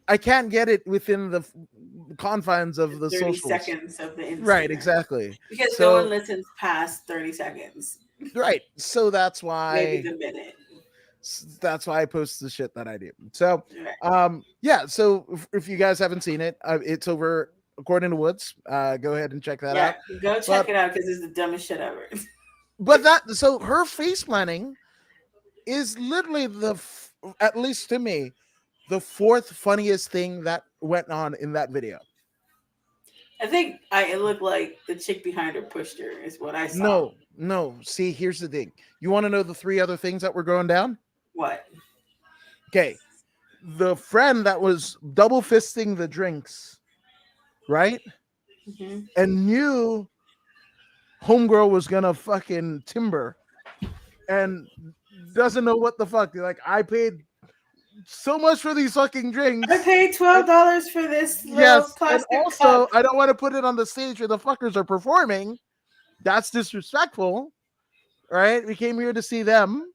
I can't get it within confines of the 30 socials. seconds of the Right, Instagram. exactly. Because no one So listens past 30 seconds, right, so maybe the minute. that's why I post the shit that I do. So Right. yeah, so if you guys haven't seen it, it's over according to Woods. Go ahead and check that Yeah, out. go check But it out because it's the dumbest shit ever. that so her face planning is literally at least to me the fourth funniest thing that went on in that video. I think it looked like the chick behind her pushed her, is what I saw. No. See, here's the thing. You want to know the three other things that were going down? What? Okay. The friend that was double fisting the drinks, right? Hmm. And knew homegirl was gonna fucking timber and doesn't know what the fuck. Like, I paid so much for these fucking I drinks. paid And $12 for this little yes, and plastic cup. also I don't want to put it on the stage where the fuckers are performing. That's disrespectful, right? We came here to see them,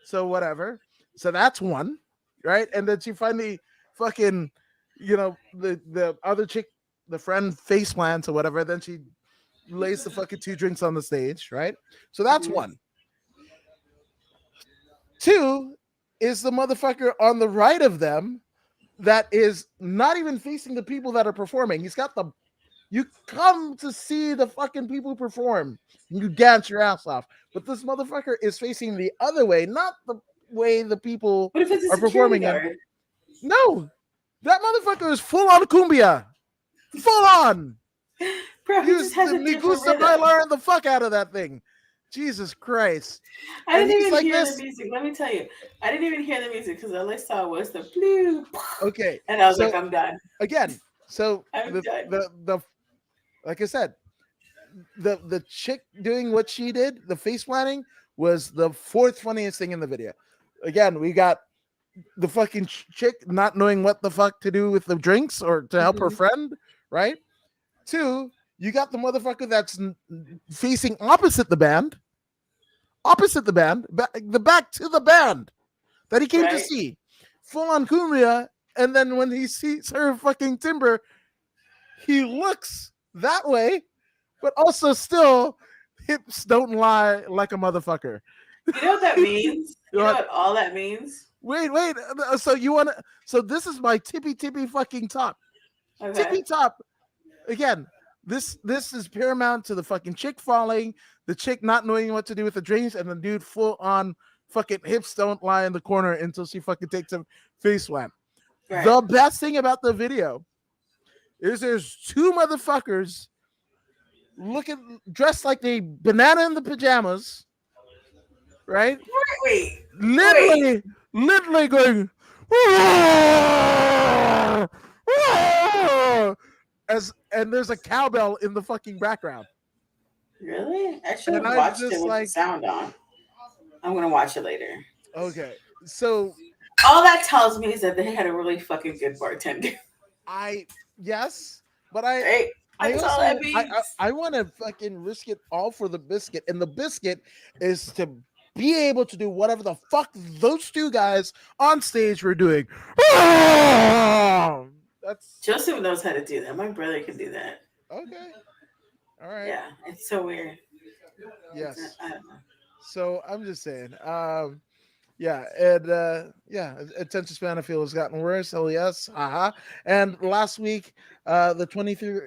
so whatever. So that's one, right? And then she finally fucking, the other chick, the friend face plants or whatever. Then she lays the fucking two drinks on the stage, right? So that's Hmm. one. Two is the motherfucker on the right of them that is not even facing the people that are performing. He's got the You come to see the fucking people perform. You dance your ass off. But this motherfucker is facing the other way, not the way the people What if it's a are security performing in. guard? No, that motherfucker is full on cumbia. Full on. Bro, He he just was has the a different Migusa rhythm. bailar the fuck out of that thing. Jesus Christ. I And didn't he's even like hear the this. music. Let me tell you, I didn't even hear the music because all I saw was the blue, Okay. and I was like, So I'm done. again, so I'm done. the like I said, the chick doing what she did, the face planning, was the fourth funniest thing in the video. Again, we got the fucking chick not knowing what the fuck to do with the drinks or to help her Hmm. friend, right? Two, you got the motherfucker that's facing the back to the band that he came to Right? see, full on Kumria, and then when he sees her fucking timber, he looks that way, but also still hips don't lie like a motherfucker. You know what that means? You You know want, what all that means? wait. So you want to? So this is my tippy fucking top. Okay. Tippy top again. This is paramount to the fucking chick falling, the chick not knowing what to do with the drinks, and the dude full on fucking hips don't lie in the corner until she fucking takes a face swap. Right. The best thing about the video is there's two motherfuckers looking dressed like they banana in the pajamas, right? Wait. Wait. Literally, literally going "Whoa! Whoa!" as and there's a cowbell in the fucking background, Really? I should and have I'm watched it just with the like, sound on. I'm gonna watch it later. okay, so All that tells me is that they had a really fucking good bartender. I yes, but Right? I That's all that also means. I want to fucking risk it all for the biscuit, and the biscuit is to be able to do whatever the fuck those two guys on stage were doing. That's Joseph knows how to do that. My brother can do that. okay. All right. Yeah, it's so weird. Yes. I don't know. So I'm just saying. Yeah, and yeah, attention span I feel has gotten worse. Hell yes, haha. And last week, the 23,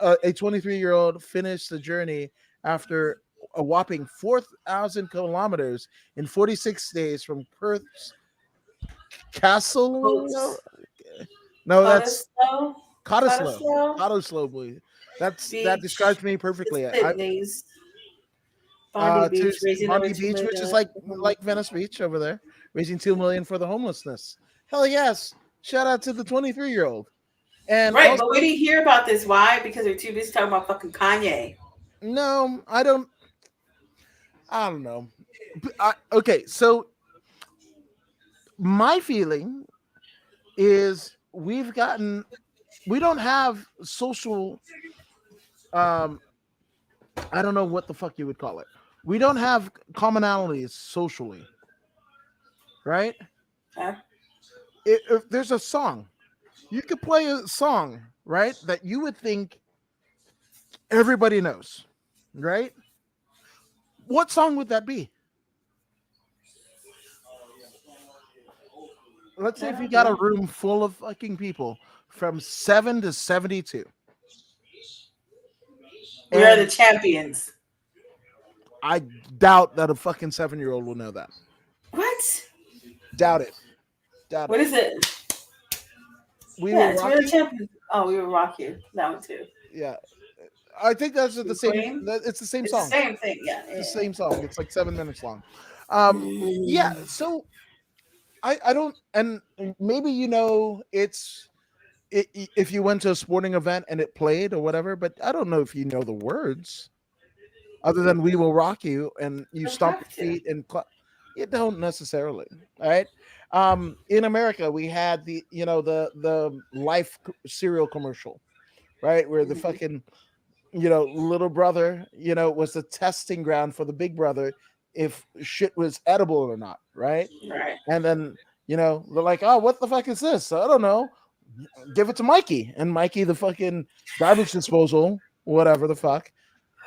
a 23-year-old finished the journey after a whopping 4,000 kilometers in 46 days from Perth's Castle. Coats, No, that's Cottesloe, Cottesloe. Cottesloe Cottesloe, boy. That Beach, describes me the perfectly. Sydney's, Bondi To Beach, raising over Bondi two Beach, million which is dollars like for homeless. Venice Beach over there, raising 2 million for the homelessness. Hell yes! Shout out to the 23-year-old. And Right, but we also, didn't hear about this. Why? Because they're too busy talking about fucking Kanye. no, I don't. I don't know. Okay, so my feeling is we don't have social. Um, I don't know what the fuck you would call it. We don't have commonalities socially, right? Huh? If there's a song, you could play a song right? That you would think everybody knows, right? What song would that be? Let's say I if you don't got a know. room full of fucking people from 7 to 72, We are the and champions. I doubt that a fucking 7-year-old will know that. What? Doubt it. Doubt What it. is it? We Yeah, Will it's Rock We're the You. champions. Oh, we will rock you. That one too. Yeah, I think that's the The same. Queen. It's the same It's the song. same thing. Yeah, It's the yeah. same song. It's like 7 minutes long. Yeah. Mm, So I don't, and maybe it's if you went to a sporting event and it played or whatever, but I don't know if you know the words other than "We Will Rock You" and you you stomp have your to. feet and you don't necessarily. All right. In America, we had the Life cereal commercial, right, where the Mhm. fucking little brother, was the testing ground for the big brother if shit was edible or not, right? Right. And then, they're like, oh, what the fuck is this? I don't know. Give it to Mikey. And Mikey, the fucking garbage disposal, whatever the fuck.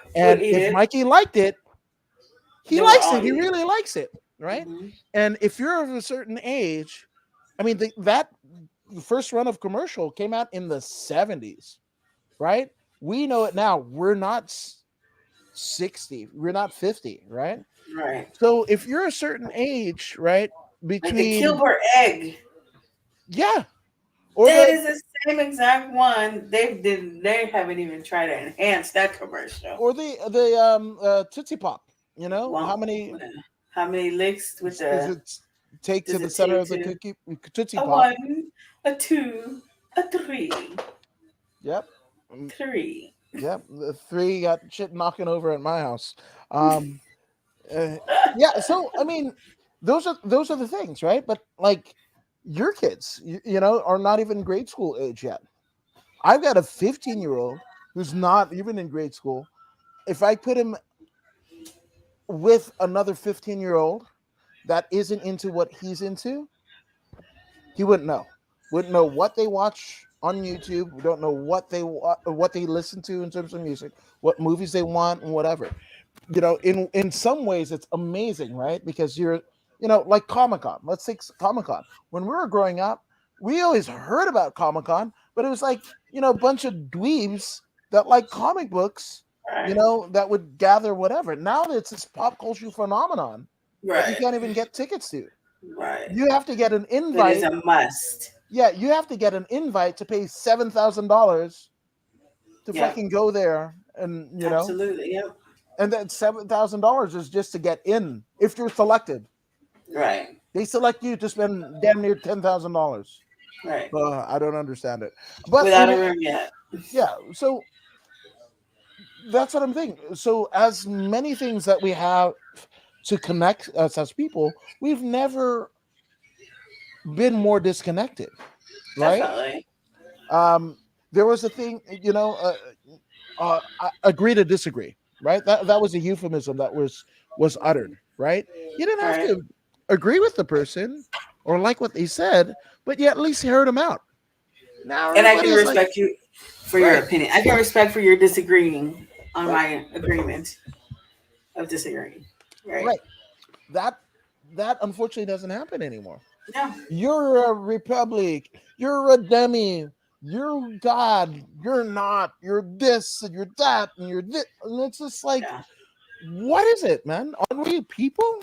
Would And eat if it. Mikey liked it, he They were likes all it. He eating. really likes it, right? Hmm. And if you're of a certain age, I mean, that first run of commercial came out in the 70s, right? We know it now. We're not 60, we're not 50, right? Right. So if you're a certain age, right, Like the between, Kilbert egg. yeah, or That the is the same exact one. They haven't even tried to enhance that commercial. Tootsie Pop, how Well, many how many licks with does the it take to does the it center take of the to cookie Tootsie a Pop? one, a two, a three, Yep. Mm, three? yep, the three got shit knocking over at my house. um uh, yeah, so I mean, those are the things, right? But like, your kids, are not even grade school age yet. I've got a 15-year-old who's not even in grade school. If I put him with another 15-year-old that isn't into what he's into, he wouldn't know. Wouldn't know what they watch on YouTube. We don't know what they listen to in terms of music, what movies they want, and whatever. In some ways it's amazing, right? Because you're, like Comic-Con. Let's take Comic-Con. When we were growing up, we always heard about Comic-Con, but it was like, a bunch of dweebs that like comic books, Right, that would gather whatever. Now it's this pop culture phenomenon that you right, can't even get tickets to. right. You have to get an It is invite. a must. Yeah, you have to get an invite to pay $7,000 to Yep, fucking go there, and absolutely. Yep. and that $7,000 is just to get in if you're selected. Right, They select you to spend damn near $10,000. right. I don't understand it, but Without a room yet. yeah. So that's what I'm thinking. So as many things that we have to connect us as people, we've never been more disconnected, right? Definitely. Um, there was a thing, agree to disagree, right? That was a euphemism that was uttered, right? You didn't have Right. to agree with the person or like what they said, but you at least heard them out. Now And I everybody can is like, respect you for your right, opinion. I can respect for your disagreeing on right, my agreement of disagreeing. Right. right. That that unfortunately doesn't happen anymore. No. You're a republic. You're a demi. You're God. You're not. You're this and you're that and you're this. And it's just like, Yeah. what is it, man? Aren't we people?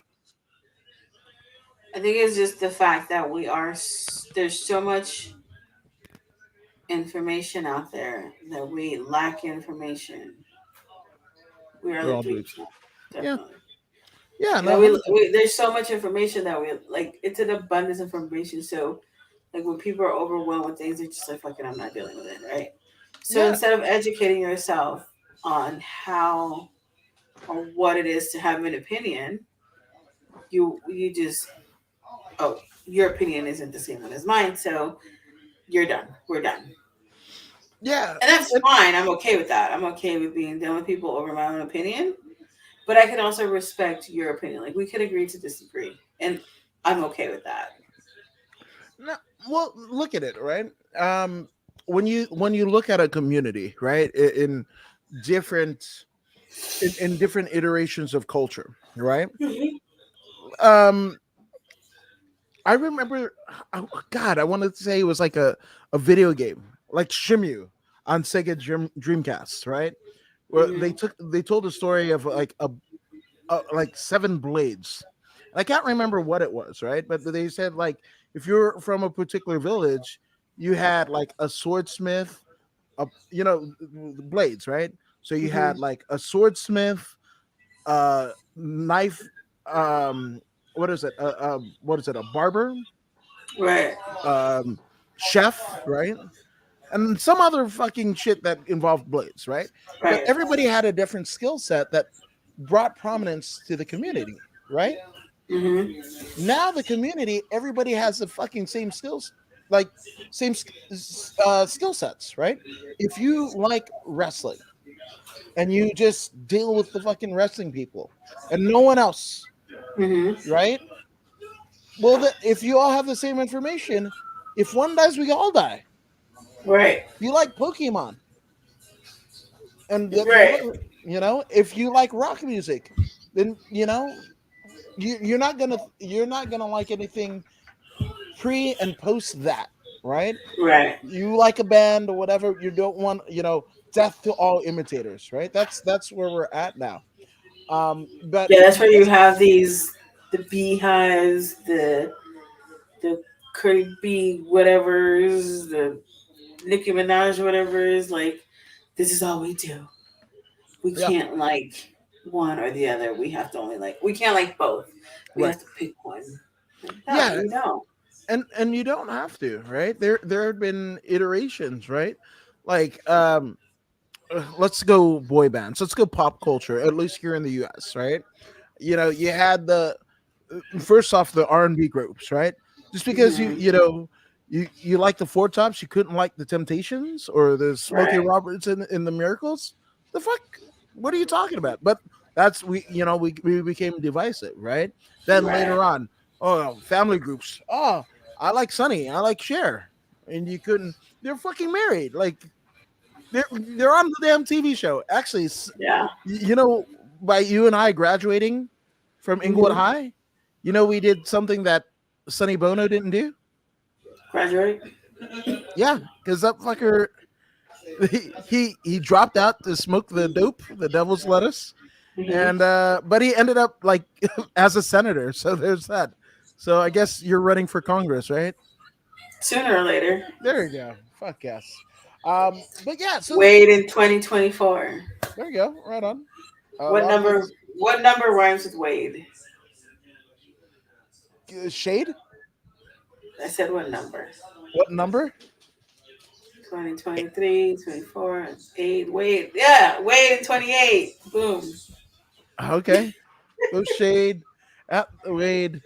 I think it's just the fact that there's so much information out there that we lack information. We are We're the all dweebs dweebs. now. Yeah, Definitely. yeah, You know, no, 100%. there's so much information that we like. It's an abundance of information. So, like when people are overwhelmed with things, they're just like, "Fucking, I'm not dealing with it." Right. So Yeah, instead of educating yourself on how or what it is to have an opinion, you just oh, your opinion isn't the same one as mine, so you're done. We're done. yeah, And that's and fine. I'm okay with that. I'm okay with being done with people over my own opinion. But I can also respect your opinion. Like we could agree to disagree. And I'm okay with that. no, well, look at it, right? when you look at a community, right, in different in different iterations of culture, right? Mhm. Um, I remember, oh, God, I wanted to say it was like a video game, like Shimu on Sega Dreamcast, right? Where Mhm. they told a story of like like seven blades. And I can't remember what it was, right? But they said like if you're from a particular village, you had like a swordsmith, the blades, right? So you Mhm. had like a swordsmith, knife, um, what is it? A barber, Right. um, chef, right? And some other fucking shit that involved blades, right? But Right. everybody had a different skill set that brought prominence to the community, right? Mhm. Now the community, everybody has the fucking same skills, like skill sets, right? If you like wrestling and you just deal with the fucking wrestling people and no one else, Mhm. right? Well, if you all have the same information, if one dies, we all die. Right. If you like Pokemon and the Right. other, if you like rock music, then you're not gonna like anything pre and post that, right? Right. You like a band or whatever, you don't want, death to all imitators, right? That's where we're at now. But Yeah, that's where you have the beehives, the Cardi B whatever's, the Nicki Minaj whatever's. Like, this is all we do. We yeah, can't like one or the other. We have to only like. We can't like both. We right, have to pick one. Like, no, yeah, you don't. and you don't have to, right? There have been iterations, right? Like, let's go boy bands, let's go pop culture, at least here in the US, right? You had the first off the R&B groups, right? Just because you Hmm. you know you like the Four Tops, you couldn't like the Temptations or the Smokey Right. Roberts in the Miracles. The fuck? What are you talking about? But that's we became divisive, right? Then Right. later on, oh, family groups. Oh, I like Sunny, I like Cher, and you couldn't. They're fucking married. Like they're on the damn TV show. Actually, Yeah. by you and I graduating from Inglewood Hmm. High, we did something that Sonny Bono didn't do. Graduate. Yeah, because that fucker he dropped out to smoke the dope, the devil's lettuce, Hmm. and but he ended up like as a senator. So there's that. So I guess you're running for Congress, right? Sooner or later. There you go. Fuck yes. But yeah, so Wade in 2024. there you go. Right on. A What lot of number? things. What number rhymes with Wade? Shade. I said what number? What number? 2023, 24, 8. Wade. Yeah, Wade in 28. Boom. Okay. Go shade at the Wade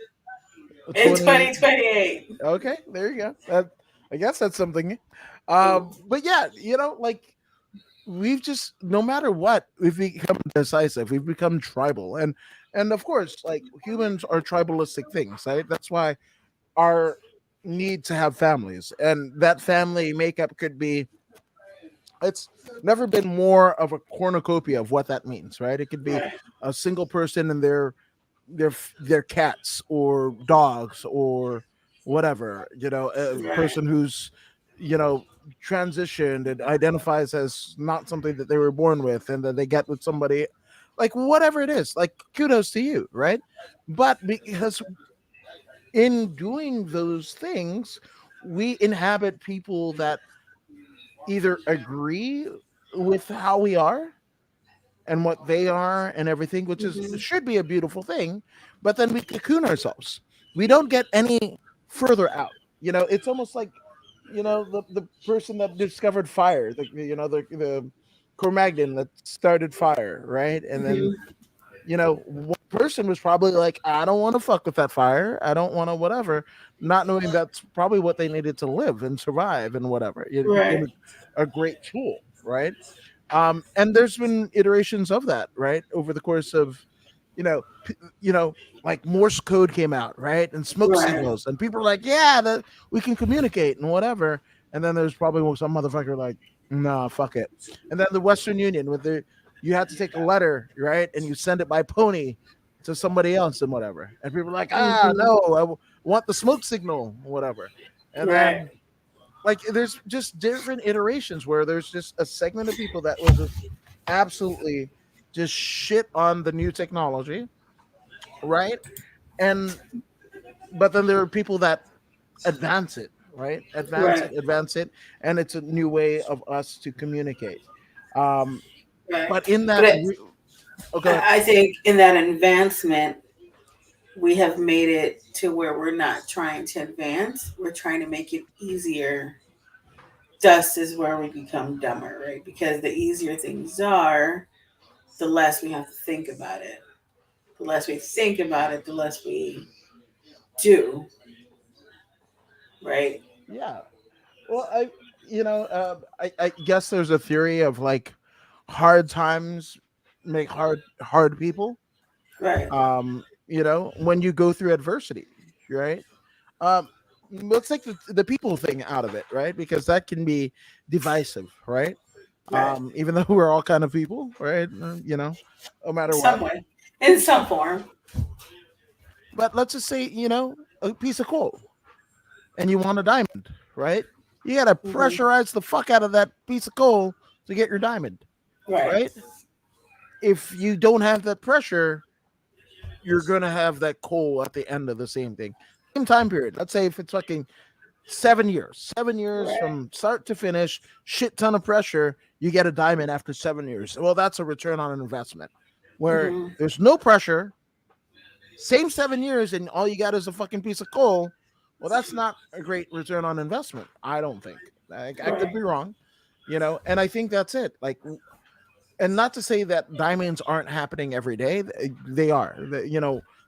In 28. 2028. Okay, there you go. I guess that's something. Boom. But yeah, like we've just no matter what, we've become decisive. We've become tribal, and of course, like humans are tribalistic things, right? That's why our need to have families, and that family makeup could be. It's never been more of a cornucopia of what that means, right? It could be Right. a single person and their cats or dogs or whatever, a Right. person who's you know transitioned and identifies as not something that they were born with and that they get with somebody, like whatever it is, like kudos to you, right? But because in doing those things we inhabit people that either agree with how we are and what they are and everything, which is Hmm. should be a beautiful thing. But then we cocoon ourselves. We don't get any further out. It's almost like the person that discovered fire, the Cro-Magnon that started fire, right? And then Hmm. one person was probably like, I don't want to fuck with that fire. I don't want to whatever, not knowing that's probably what they needed to live and survive and whatever. It became Right. a great tool, right? And there's been iterations of that, right, over the course of, you know, you know, like Morse code came out, right, and smoke Right. signals, and people are like, yeah, that we can communicate and whatever. and then there's probably some motherfucker like, nah, fuck it. And then the Western Union with the you had to take a letter, right, and you send it by pony to somebody else and whatever, and people are like, ah, Hmm. no, want the smoke signal, whatever, and Right. then like there's just different iterations where there's just a segment of people that will just absolutely just shit on the new technology, right, and but then there are people that advance it, right? Right. Advance it, and it's a new way of us to communicate. Um, Right. but in But that, oh, go ahead. I think in that advancement, we have made it to where we're not trying to advance. We're trying to make it easier. Dust is where we become dumber, right? Because the easier things are, the less we have to think about it. The less we think about it, the less we do, right? Yeah. Well, I guess there's a theory of like hard times make hard people. Right. When you go through adversity, right? Um, let's take the people thing out of it, right? Because that can be divisive, right? Right. Even though we're all kind of people, right? No matter Some what. way. In some form. But let's just say, a piece of coal and you want a diamond, right? You got to Hmm. pressurize the fuck out of that piece of coal to get your diamond, Right. right? If you don't have that pressure, you're going to have that coal at the end of the same thing. Same time period. Let's say if it's fucking 7 years, 7 years Right. from start to finish, shit ton of pressure, you get a diamond after 7 years. Well, that's a return on an investment where Hmm. there's no pressure, same 7 years, and all you got is a fucking piece of coal. Well, that's not a great return on investment. I don't think. I could Right. be wrong, and I think that's it. Like, and not to say that diamonds aren't happening every day. They are.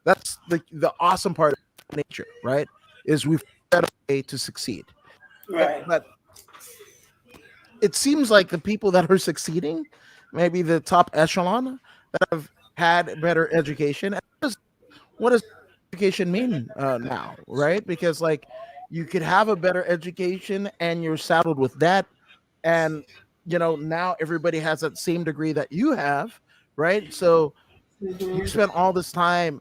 That's the awesome part of nature, right? Is we've got a way to succeed. But Right. but it seems like the people that are succeeding, maybe the top echelon that have had better education. What does education mean now, right? Because like you could have a better education and you're saddled with debt, and now everybody has that same degree that you have, right? So you Hmm. spent all this time,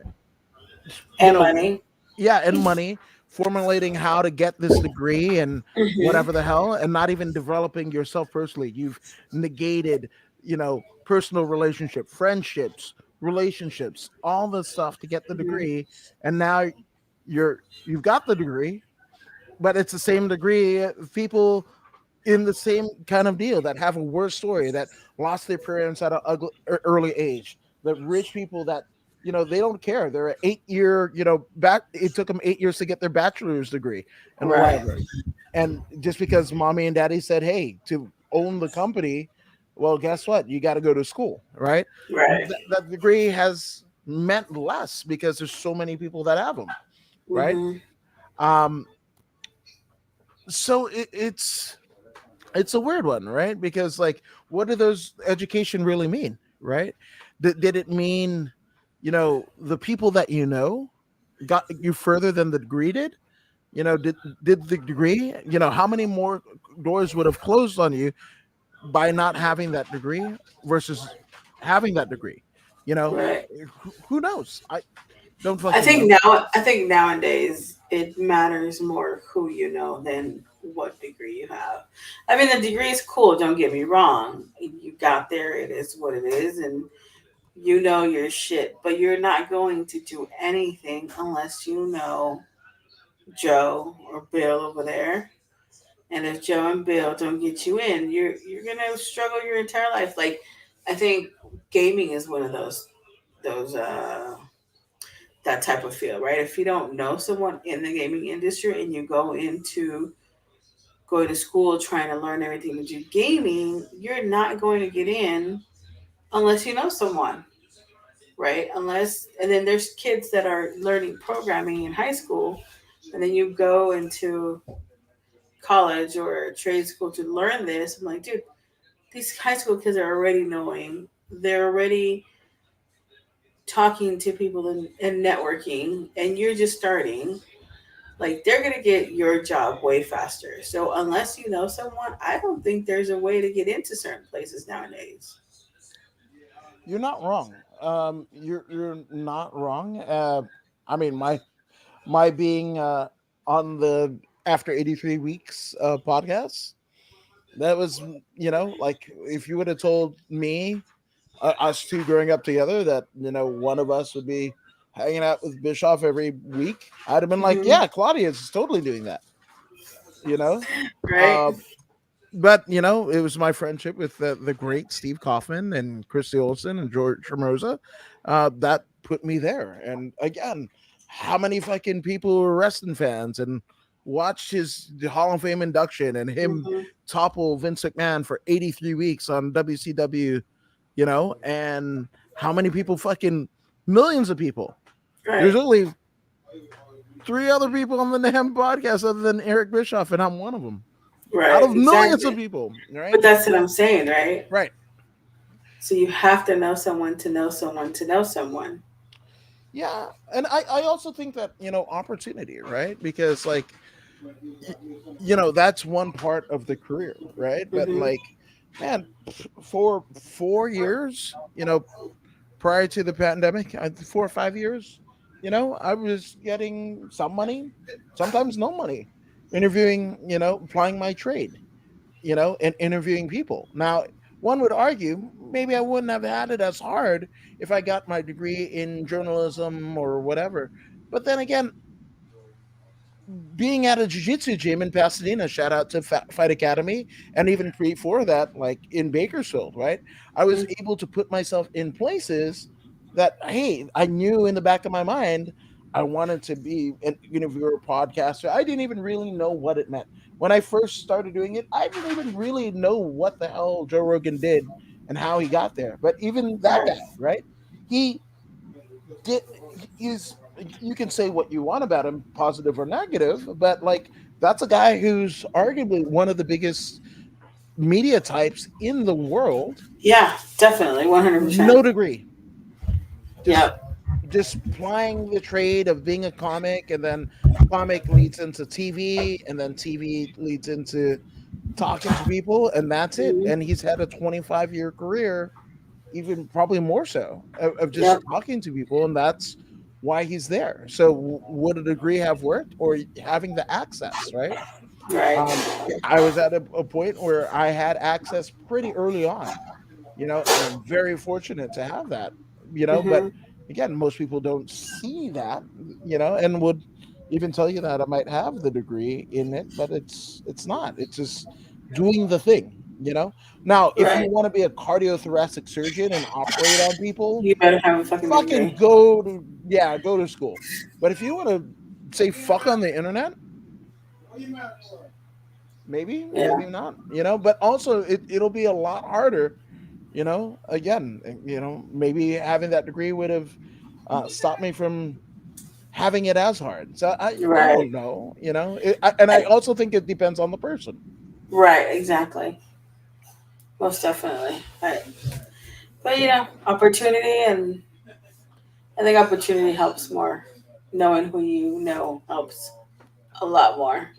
you And know, money. yeah, and money formulating how to get this degree and Hmm. whatever the hell, and not even developing yourself personally. You've negated, personal relationship, friendships, relationships, all this stuff to get the Hmm. degree, and now you've got the degree, but it's the same degree. People in the same kind of deal that have a worse story, that lost their parents at an early age, the rich people that they don't care, they're an 8 year back, it took them 8 years to get their bachelor's degree and Right. whatever, and just because mommy and daddy said, hey, to own the company, well, guess what, you got to go to school, right? Right. That degree has meant less because there's so many people that have them, right? Hmm. um so it's a weird one, right? Because like, what do those education really mean, right? Did it mean, the people that got you further than the degree did? Did the degree, how many more doors would have closed on you by not having that degree versus having that degree? You know, Right. who knows? I don't I fucking think know. now. I think nowadays it matters more who you know than what degree you have. I mean, the degree is cool. Don't get me wrong. You got there. It is what it is, and you know your shit. But you're not going to do anything unless you know Joe or Bill over there. And if Joe and Bill don't get you in, you're gonna struggle your entire life. Like, I think gaming is one of those that type of field, right? If you don't know someone in the gaming industry and you go to school trying to learn everything to do gaming, you're not going to get in unless you know someone, right? Unless, and then there's kids that are learning programming in high school, and then you go into college or trade school to learn this. I'm like, dude, these high school kids are already knowing, they're already talking to people and networking, and you're just starting. Like they're gonna get your job way faster. So unless you know someone, I don't think there's a way to get into certain places nowadays. You're not wrong. You're not wrong. I mean, my being on the After 83 Weeks podcast, that was, like if you would have told me, us two growing up together, that one of us would be hanging out with Bischoff every week, I'd have been like, Hmm. yeah, Claudia is totally doing that. You know, Right? uh, but it was my friendship with the great Steve Kaufman and Christy Olson and George Hermosa that put me there. And again, how many fucking people were wrestling fans and watched his Hall of Fame induction and him Hmm. topple Vince McMahon for 83 weeks on WCW, and how many people, fucking millions of people. There's Right. only three other people on the damn podcast other than Eric Bischoff, and I'm one of them. Out Right. of millions of Exactly. people, right? But that's what I'm saying, right? Right. So you have to know someone to know someone to know someone. Yeah. And I also think that, opportunity, right? Because, like, y- that's one part of the career, right? But, Hmm. like, man, for 4 years, prior to the pandemic, 4 or 5 years, I was getting some money, sometimes no money, interviewing, applying my trade, and interviewing people. Now, one would argue maybe I wouldn't have had it as hard if I got my degree in journalism or whatever. But then again, being at a jiu-jitsu gym in Pasadena, shout out to Fight Academy, and even before that, like in Bakersfield, right? I was able to put myself in places that, hey, I knew in the back of my mind I wanted to be an interviewer, podcaster. I didn't even really know what it meant. When I first started doing it, I didn't even really know what the hell Joe Rogan did and how he got there. But even that Right. guy, right? He did he's you can say what you want about him, positive or negative, but like that's a guy who's arguably one of the biggest media types in the world. Yeah, definitely. 100%. No degree, just Yep. just plying the trade of being a comic, and then comic leads into TV, and then TV leads into talking to people, and that's it. Hmm. And he's had a 25-year career, even probably more so, of just Yep. talking to people, and that's why he's there. So would a degree have worked, or having the access, right? Right. um I was at a point where I had access pretty early on, and I'm very fortunate to have that, but Hmm. again, most people don't see that, and would even tell you that I might have the degree in it, but it's not. It's just doing the thing, now if you Right. want to be a cardiothoracic surgeon and operate on people, You better have a fucking fucking degree. go to school. But if you want to say fuck on the internet, maybe Yeah. not, but also it'll be a lot harder, again, maybe having that degree would have stopped me from having it as hard. So I Right. don't know, and I also think it depends on the person. Right. Exactly. Most definitely. Right. But opportunity, and I think opportunity helps more. Knowing who you know helps a lot more.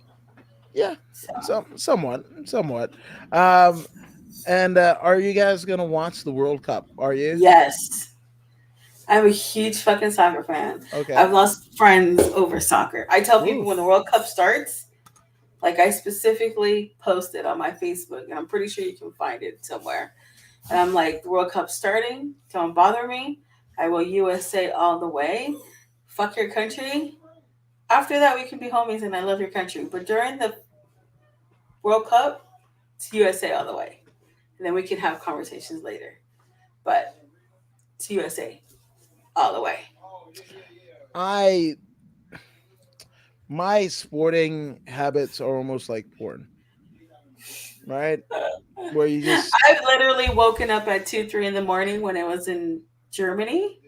Yeah, So somewhat. And are you guys gonna watch the World Cup? Are you? yes, I'm a huge fucking soccer fan. Okay. I've lost friends over soccer. I tell people when the Oof. World Cup starts, like I specifically posted on my Facebook, and I'm pretty sure you can find it somewhere. And I'm like, the World Cup's starting. Don't bother me. I will USA all the way. Fuck your country. After that, we can be homies, and I love your country. But during the World Cup, it's USA all the way, and then we can have conversations later. But it's USA all the way. I My sporting habits are almost like porn, right? Where you just I've literally woken up at 2, 3 in the morning when it was in Germany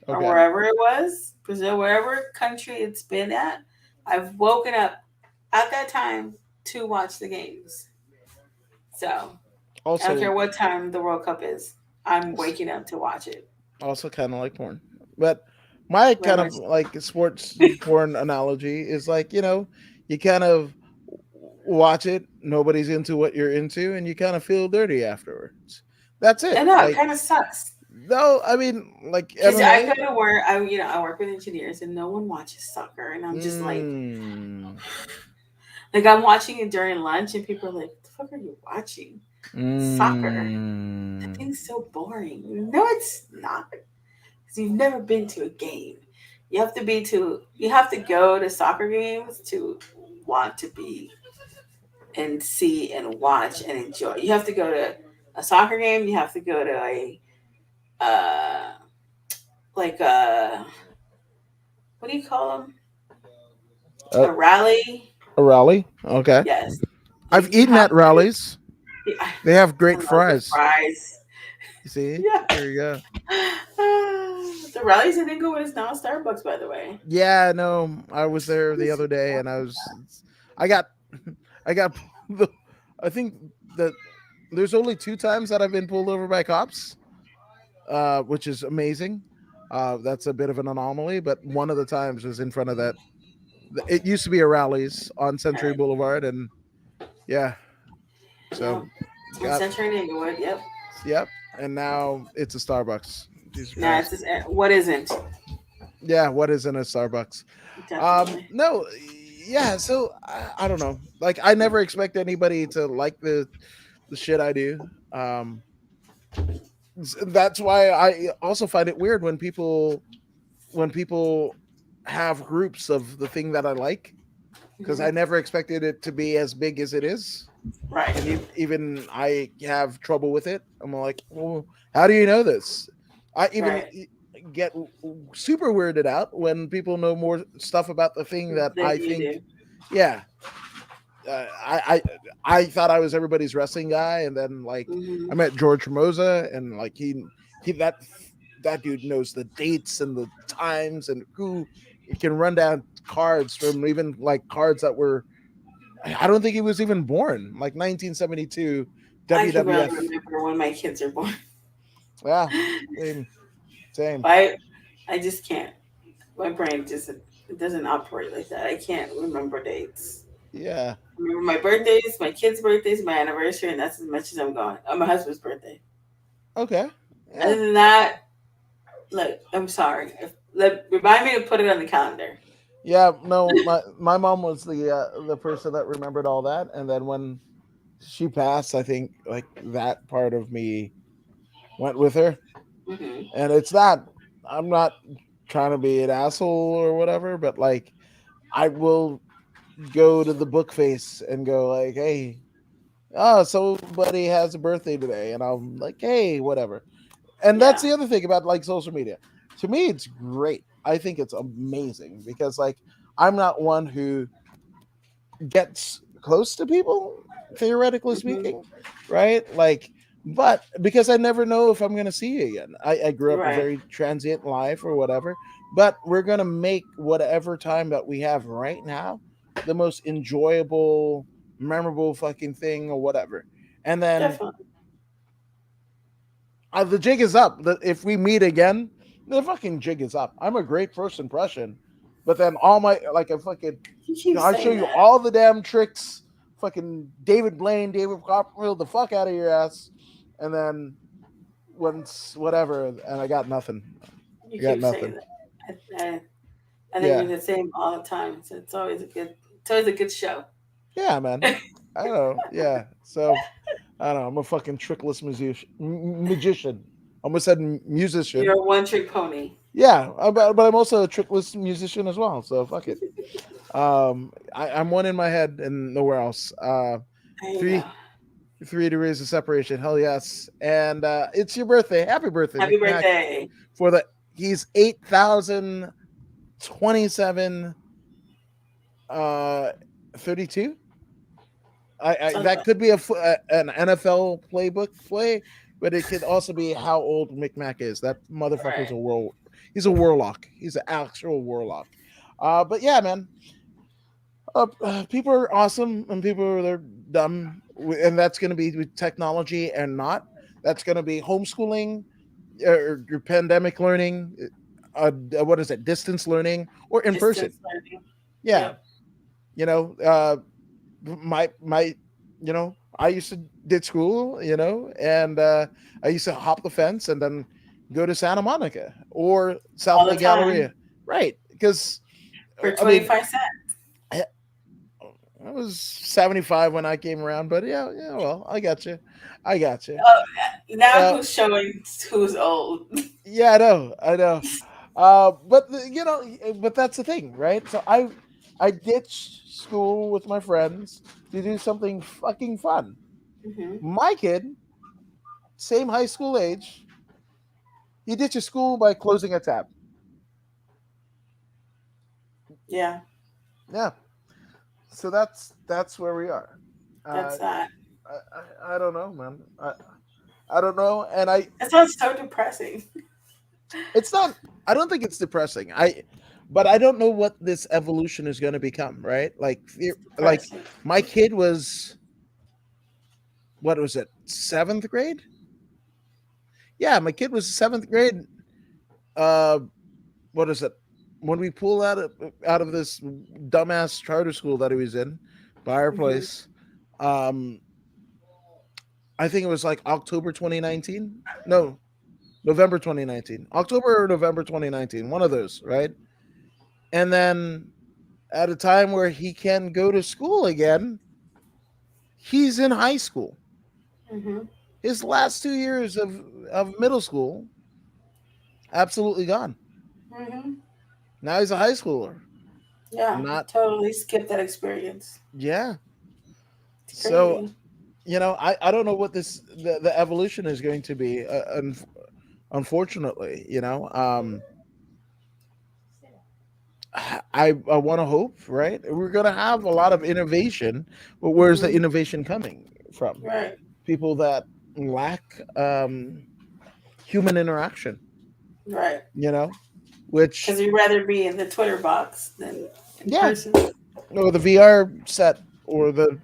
or okay. wherever it was, Brazil, wherever country it's been at. I've woken up at that time to watch the games. So I don't care Also, what time the World Cup is. I'm waking up to watch it. also kind of like porn, but My Very kind of much. like sports porn analogy is like, you kind of watch it, nobody's into what you're into, and you kind of feel dirty afterwards. That's I it. know it Like, kind of sucks no, I mean, like because I MMA. go to work. I work with engineers, and no one watches soccer, and I'm just Mm, like I'm watching it during lunch, and people are like, "What the fuck are you watching? Soccer? That mm. thing's so boring." No, it's not. Because you've never been to a game. You have to go to soccer games to want to be and see and watch and enjoy. You have to go to a soccer game. You have to go to a uh like what do you call them? Uh, A rally. a rally. Okay. Yes, I've like you eaten have at to. rallies. They have I great love the fries. fries. You see? Yeah. There you go. The rallies in Inglewood is now a Starbucks, by the way. Yeah, no, I was there the other day and I got, I got, the, I think that there's only two times that I've been pulled over by cops, which is amazing. That's a bit of an anomaly, but one of the times was in front of that. It used to be a rallies on All Century right. Boulevard, and yeah, Yeah. so On got, Century and Inglewood. Yep. yep, and now it's a Starbucks. Jesus Nah, it's Christ. just, what isn't? Yeah, what is in a Starbucks? Definitely. No, yeah. So I don't know. Like, I never expect anybody to like the shit I do. That's why I also find it weird when people have groups of the thing that I like, because I Hmm. never expected it to be as big as it is, Right. and even I have trouble with it. I'm like, well, how do you know this? I even Right. get super weirded out when people know more stuff about the thing that That I you think. do. Yeah, I thought I was everybody's wrestling guy, and then like Hmm. I met George Formosa, and like he that dude knows the dates and the times and who he can run down cards from, even like cards that were, I don't think he was even born, like 1972 I can barely WWF. remember when my kids are born. Yeah, same, same. I just can't. My brain just it doesn't operate like that. I can't remember dates. Yeah. I remember my birthdays, my kids' birthdays, my anniversary, and that's as much as I'm going. On my husband's birthday. Okay. Yeah. Other than that, like I'm sorry. Remind me to put it on the calendar. Yeah. No, my mom was the person that remembered all that, and then when she passed, I think like that part of me went with her. Hmm. And it's not, I'm not trying to be an asshole or whatever, but like I will go to the book face and go like, hey, oh, somebody has a birthday today, and I'm like, hey, whatever. And that's Yeah. the other thing about like social media. To me, it's great. I think it's amazing because like I'm not one who gets close to people, theoretically Hmm. speaking, right? Like, but because I never know if I'm going to see you again. I grew up a Right. very transient life or whatever, but we're going to make whatever time that we have right now the most enjoyable, memorable fucking thing or whatever. And then Definitely. the jig is up. If we meet again, the fucking jig is up. I'm a great first impression, but then all my like I fucking, You keep I show saying you that. all the damn tricks, fucking David Blaine, David Copperfield, the fuck out of your ass, and then once whatever, and I got nothing. You I got keep saying nothing. that. I think Yeah, you're the same all the time. So it's always a good show. yeah, man. I don't know. Yeah, so I don't know. I'm a fucking trickless magician. Almost said musician. You're a one trick pony. Yeah, but I'm also a trickless musician as well. So fuck it. I'm one in my head and nowhere else. There you go. Three 3 degrees of separation. Hell yes. And it's your birthday. Happy birthday, Happy McMac. birthday. For the He's 8,027 uh 32. I Sounds that about could be an NFL playbook play, but it could also be how old McMac is. That motherfucker's right. a world. He's a warlock. He's an actual warlock. But yeah, man, people are awesome and people are they're dumb, and that's going to be with technology and not. That's going to be homeschooling or your pandemic learning. what is it, distance learning or in person. Distance learning. Yeah, Yep. you know, my I used to did school, and I used to hop the fence and then go to Santa Monica or South All the Bay time Galleria, right? Because for I mean, 25 cents. I I was 75 when I came around, but yeah, yeah. Well, I got you, I got you. Oh, now Uh, who's showing who's old? yeah, I know. But that's the thing, right? So I ditched school with my friends to do something fucking fun. Hmm. My kid, same high school age, he ditches school by closing a tab. Yeah, Yeah, so that's where we are. Uh, that's that. I don't know, man. I don't know, and I That sounds so depressing. it's not. I don't think it's depressing. But I don't know what this evolution is going to become. Right? Like Depressing. my kid was, what was it, seventh grade? Yeah, my kid was seventh grade. Uh, what is it? When we pull out of this dumbass charter school that he was in by our Hmm. place, um, I think it was like October 2019. No, November 2019. October or November 2019. One of those, right? And then at a time where he can go to school again, he's in high school. Hmm. His last 2 years of middle school, absolutely gone. Hmm. Now he's a high schooler. Yeah, Not, totally skip that experience. yeah. It's So, crazy. I don't know what the evolution is going to be. Unfortunately, I want to hope, right? We're going to have a lot of innovation, but where's the Hmm. innovation coming from? Right. People that lack human interaction, Right. you know, which, Because you'd rather be in the Twitter box than in yeah, person. or the VR set or the,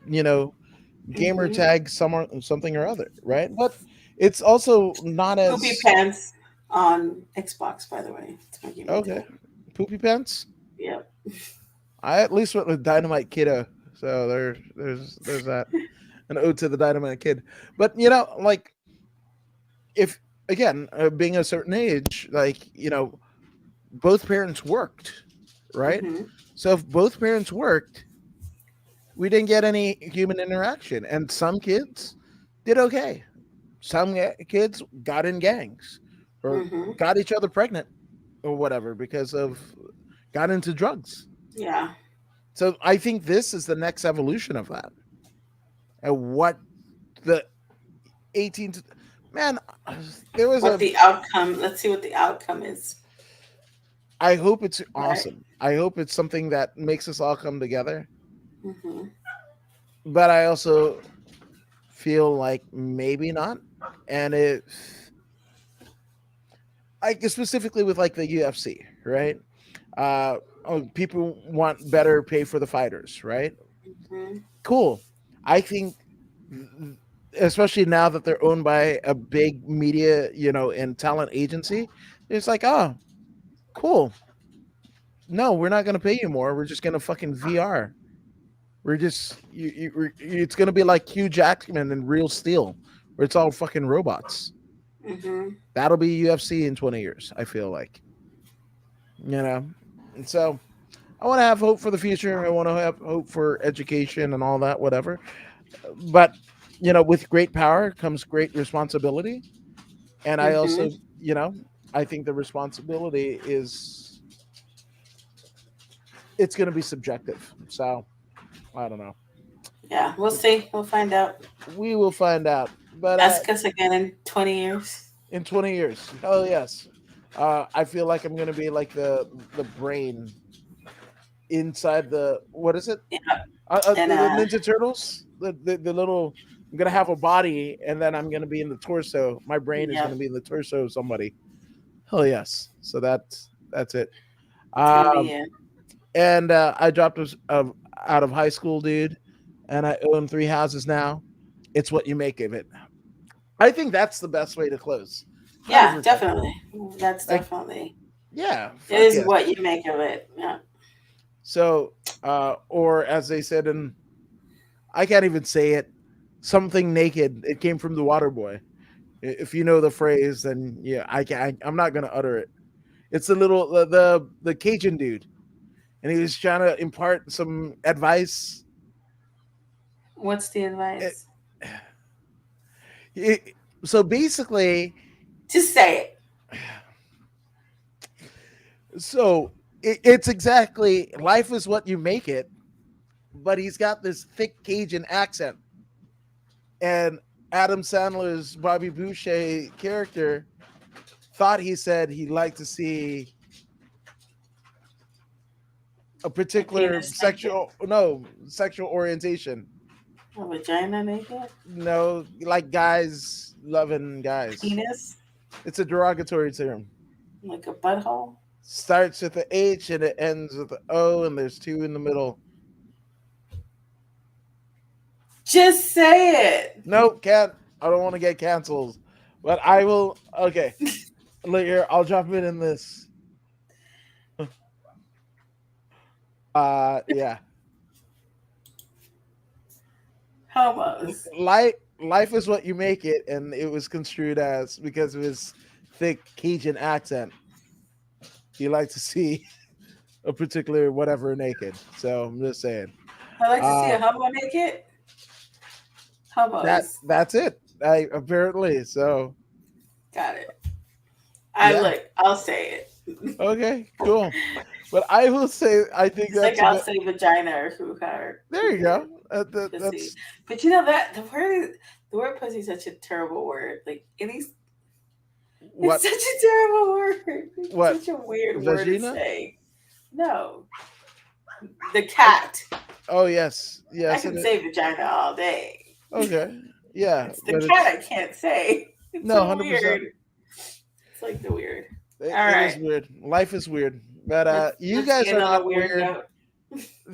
gamer Hmm. tag something or other, right? But it's also not Poopy as pants on Xbox, by the way. It's my gaming okay. tag. Poopy pants. Yep. I at least went with Dynamite Kiddo, so there's that, an ode to the Dynamite Kid. But like, if again, being a certain age, like, both parents worked, right? Hmm. So if both parents worked, we didn't get any human interaction, and some kids did okay. Some kids got in gangs or Hmm. got each other pregnant or whatever because of got into drugs. Yeah. So I think this is the next evolution of that. And what the 18 to, man, there was What a the outcome? Let's see what the outcome is. I hope it's Right. awesome. I hope it's something that makes us all come together. Hmm. But I also feel like maybe not. And it like specifically with like the UFC, right? People want better pay for the fighters, right? Hmm. Cool. I think, especially now that they're owned by a big media, and talent agency, it's like, oh, cool. No, we're not going to pay you more. We're just going to fucking VR. We're just, it's going to be like Hugh Jackman and Real Steel, where it's all fucking robots. Hmm. That'll be UFC in 20 years, I feel like. And so I want to have hope for the future. I want to have hope for education and all that, whatever. But, with great power comes great responsibility. And I Hmm. also, I think the responsibility is, it's going to be subjective. So I don't know. Yeah, we'll see. We'll find out. We will find out. But Ask us again in 20 years. in 20 years, hell yes. I feel like I'm going to be like the brain inside the, what is it? Yeah. And The Ninja Turtles, the little. I'm gonna have a body, and then I'm gonna be in the torso. My brain is yeah, gonna be in the torso of somebody. Hell yes. So that's it. it's gonna be Um, and I dropped out of high school, dude, and I own 3 houses now. It's what you make of it. I think that's the best way to close. yeah, 100%. definitely. That's Like, definitely. Yeah, It fuck is yes. what you make of it. Yeah. So, or as they said in, I can't even say it, something naked. It came from the Water Boy. If you know the phrase, then yeah, I'm not gonna utter it. It's the little the Cajun dude, and he was trying to impart some advice. What's the It, advice? it, so basically, Just say it. so it's exactly life is what you make it, but he's got this thick Cajun accent, and Adam Sandler's Bobby Boucher character thought he said he'd like to see a A particular penis naked. sexual orientation. A vagina naked. No, like guys loving guys. Penis. It's a derogatory term. Like a butthole. Starts with the H and it ends with the O, and there's two in the middle. Just say it. Nope, can't. I don't want to get canceled, but I will. Okay, look here. I'll jump in this. Yeah. Homos. Life is what you make it, and it was construed as because of his thick Cajun accent. He liked to see a particular whatever naked. So I'm just saying. I like to see Uh a homo naked. Homos. that's it. I apparently so Got it. I yeah. look. I'll say it. Okay, cool. But I will say I think It's like that's a I'll bit. say vagina or hoo-ha There you or go. pussy. That's But you know that the word pussy is such a terrible word. Like it's what such a terrible word. It's what such a weird word to vagina. say. No. The Oh, cat. oh yes, I yes. can say vagina all day. Okay, yeah, It's the but cat it's I can't say. It's no so 100%. weird. It's like the weird. It, All it is right. weird. Life is weird, but you Let's guys end are on a not weird weird. note.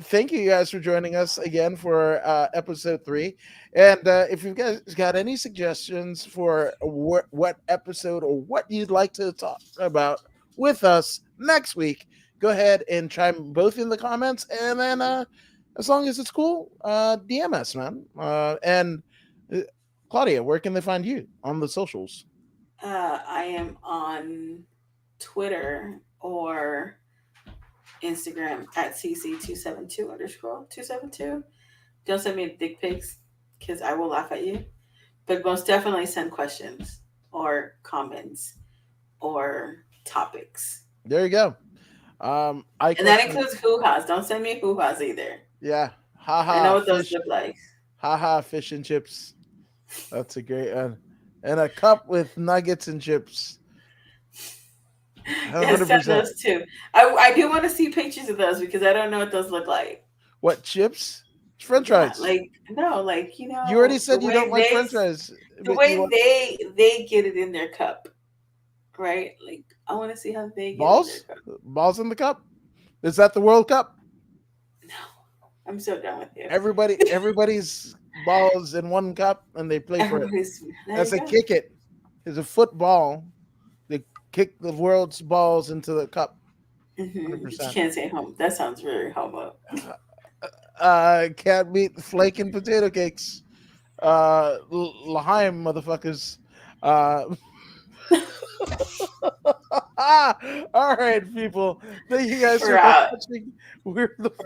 Thank you guys for joining us again for episode 3. And if you guys got any suggestions for what episode or what you'd like to talk about with us next week, go ahead and chime both in the comments. And then as long as it's cool, DM us, man. And uh, Claudia, where can they find you on the socials? I am on Twitter or Instagram at cc272 underscore 272. Don't send me dick pics because I will laugh at you. But most definitely send questions or comments or topics. There you go. I And that question. includes hoo-has. Don't send me hoo-has either. Yeah. I know Haha, what those fish. look like. Haha, fish and chips. That's a great one. And a cup with nuggets and chips. Yes, send 100%. those too. I do want to see pictures of those because I don't know what those look like. What chips? French Yeah, fries. like no, like You already the said you don't way like French fries, the but you way want they get it in their cup, right? Like I want to see how they get it in their balls? cup. Balls in the cup? Is that the World Cup? No, I'm so done with you. Everybody's balls in one cup and they play for it. Everybody's there. As You they go. kick it, there's a football. They kick the world's balls into the cup. But you 100%. can't say homo. That sounds very homo. Can't beat flaking potato cakes. L'chaim, motherfuckers. Uh, all right, people. Thank you guys We're for out. watching. We're the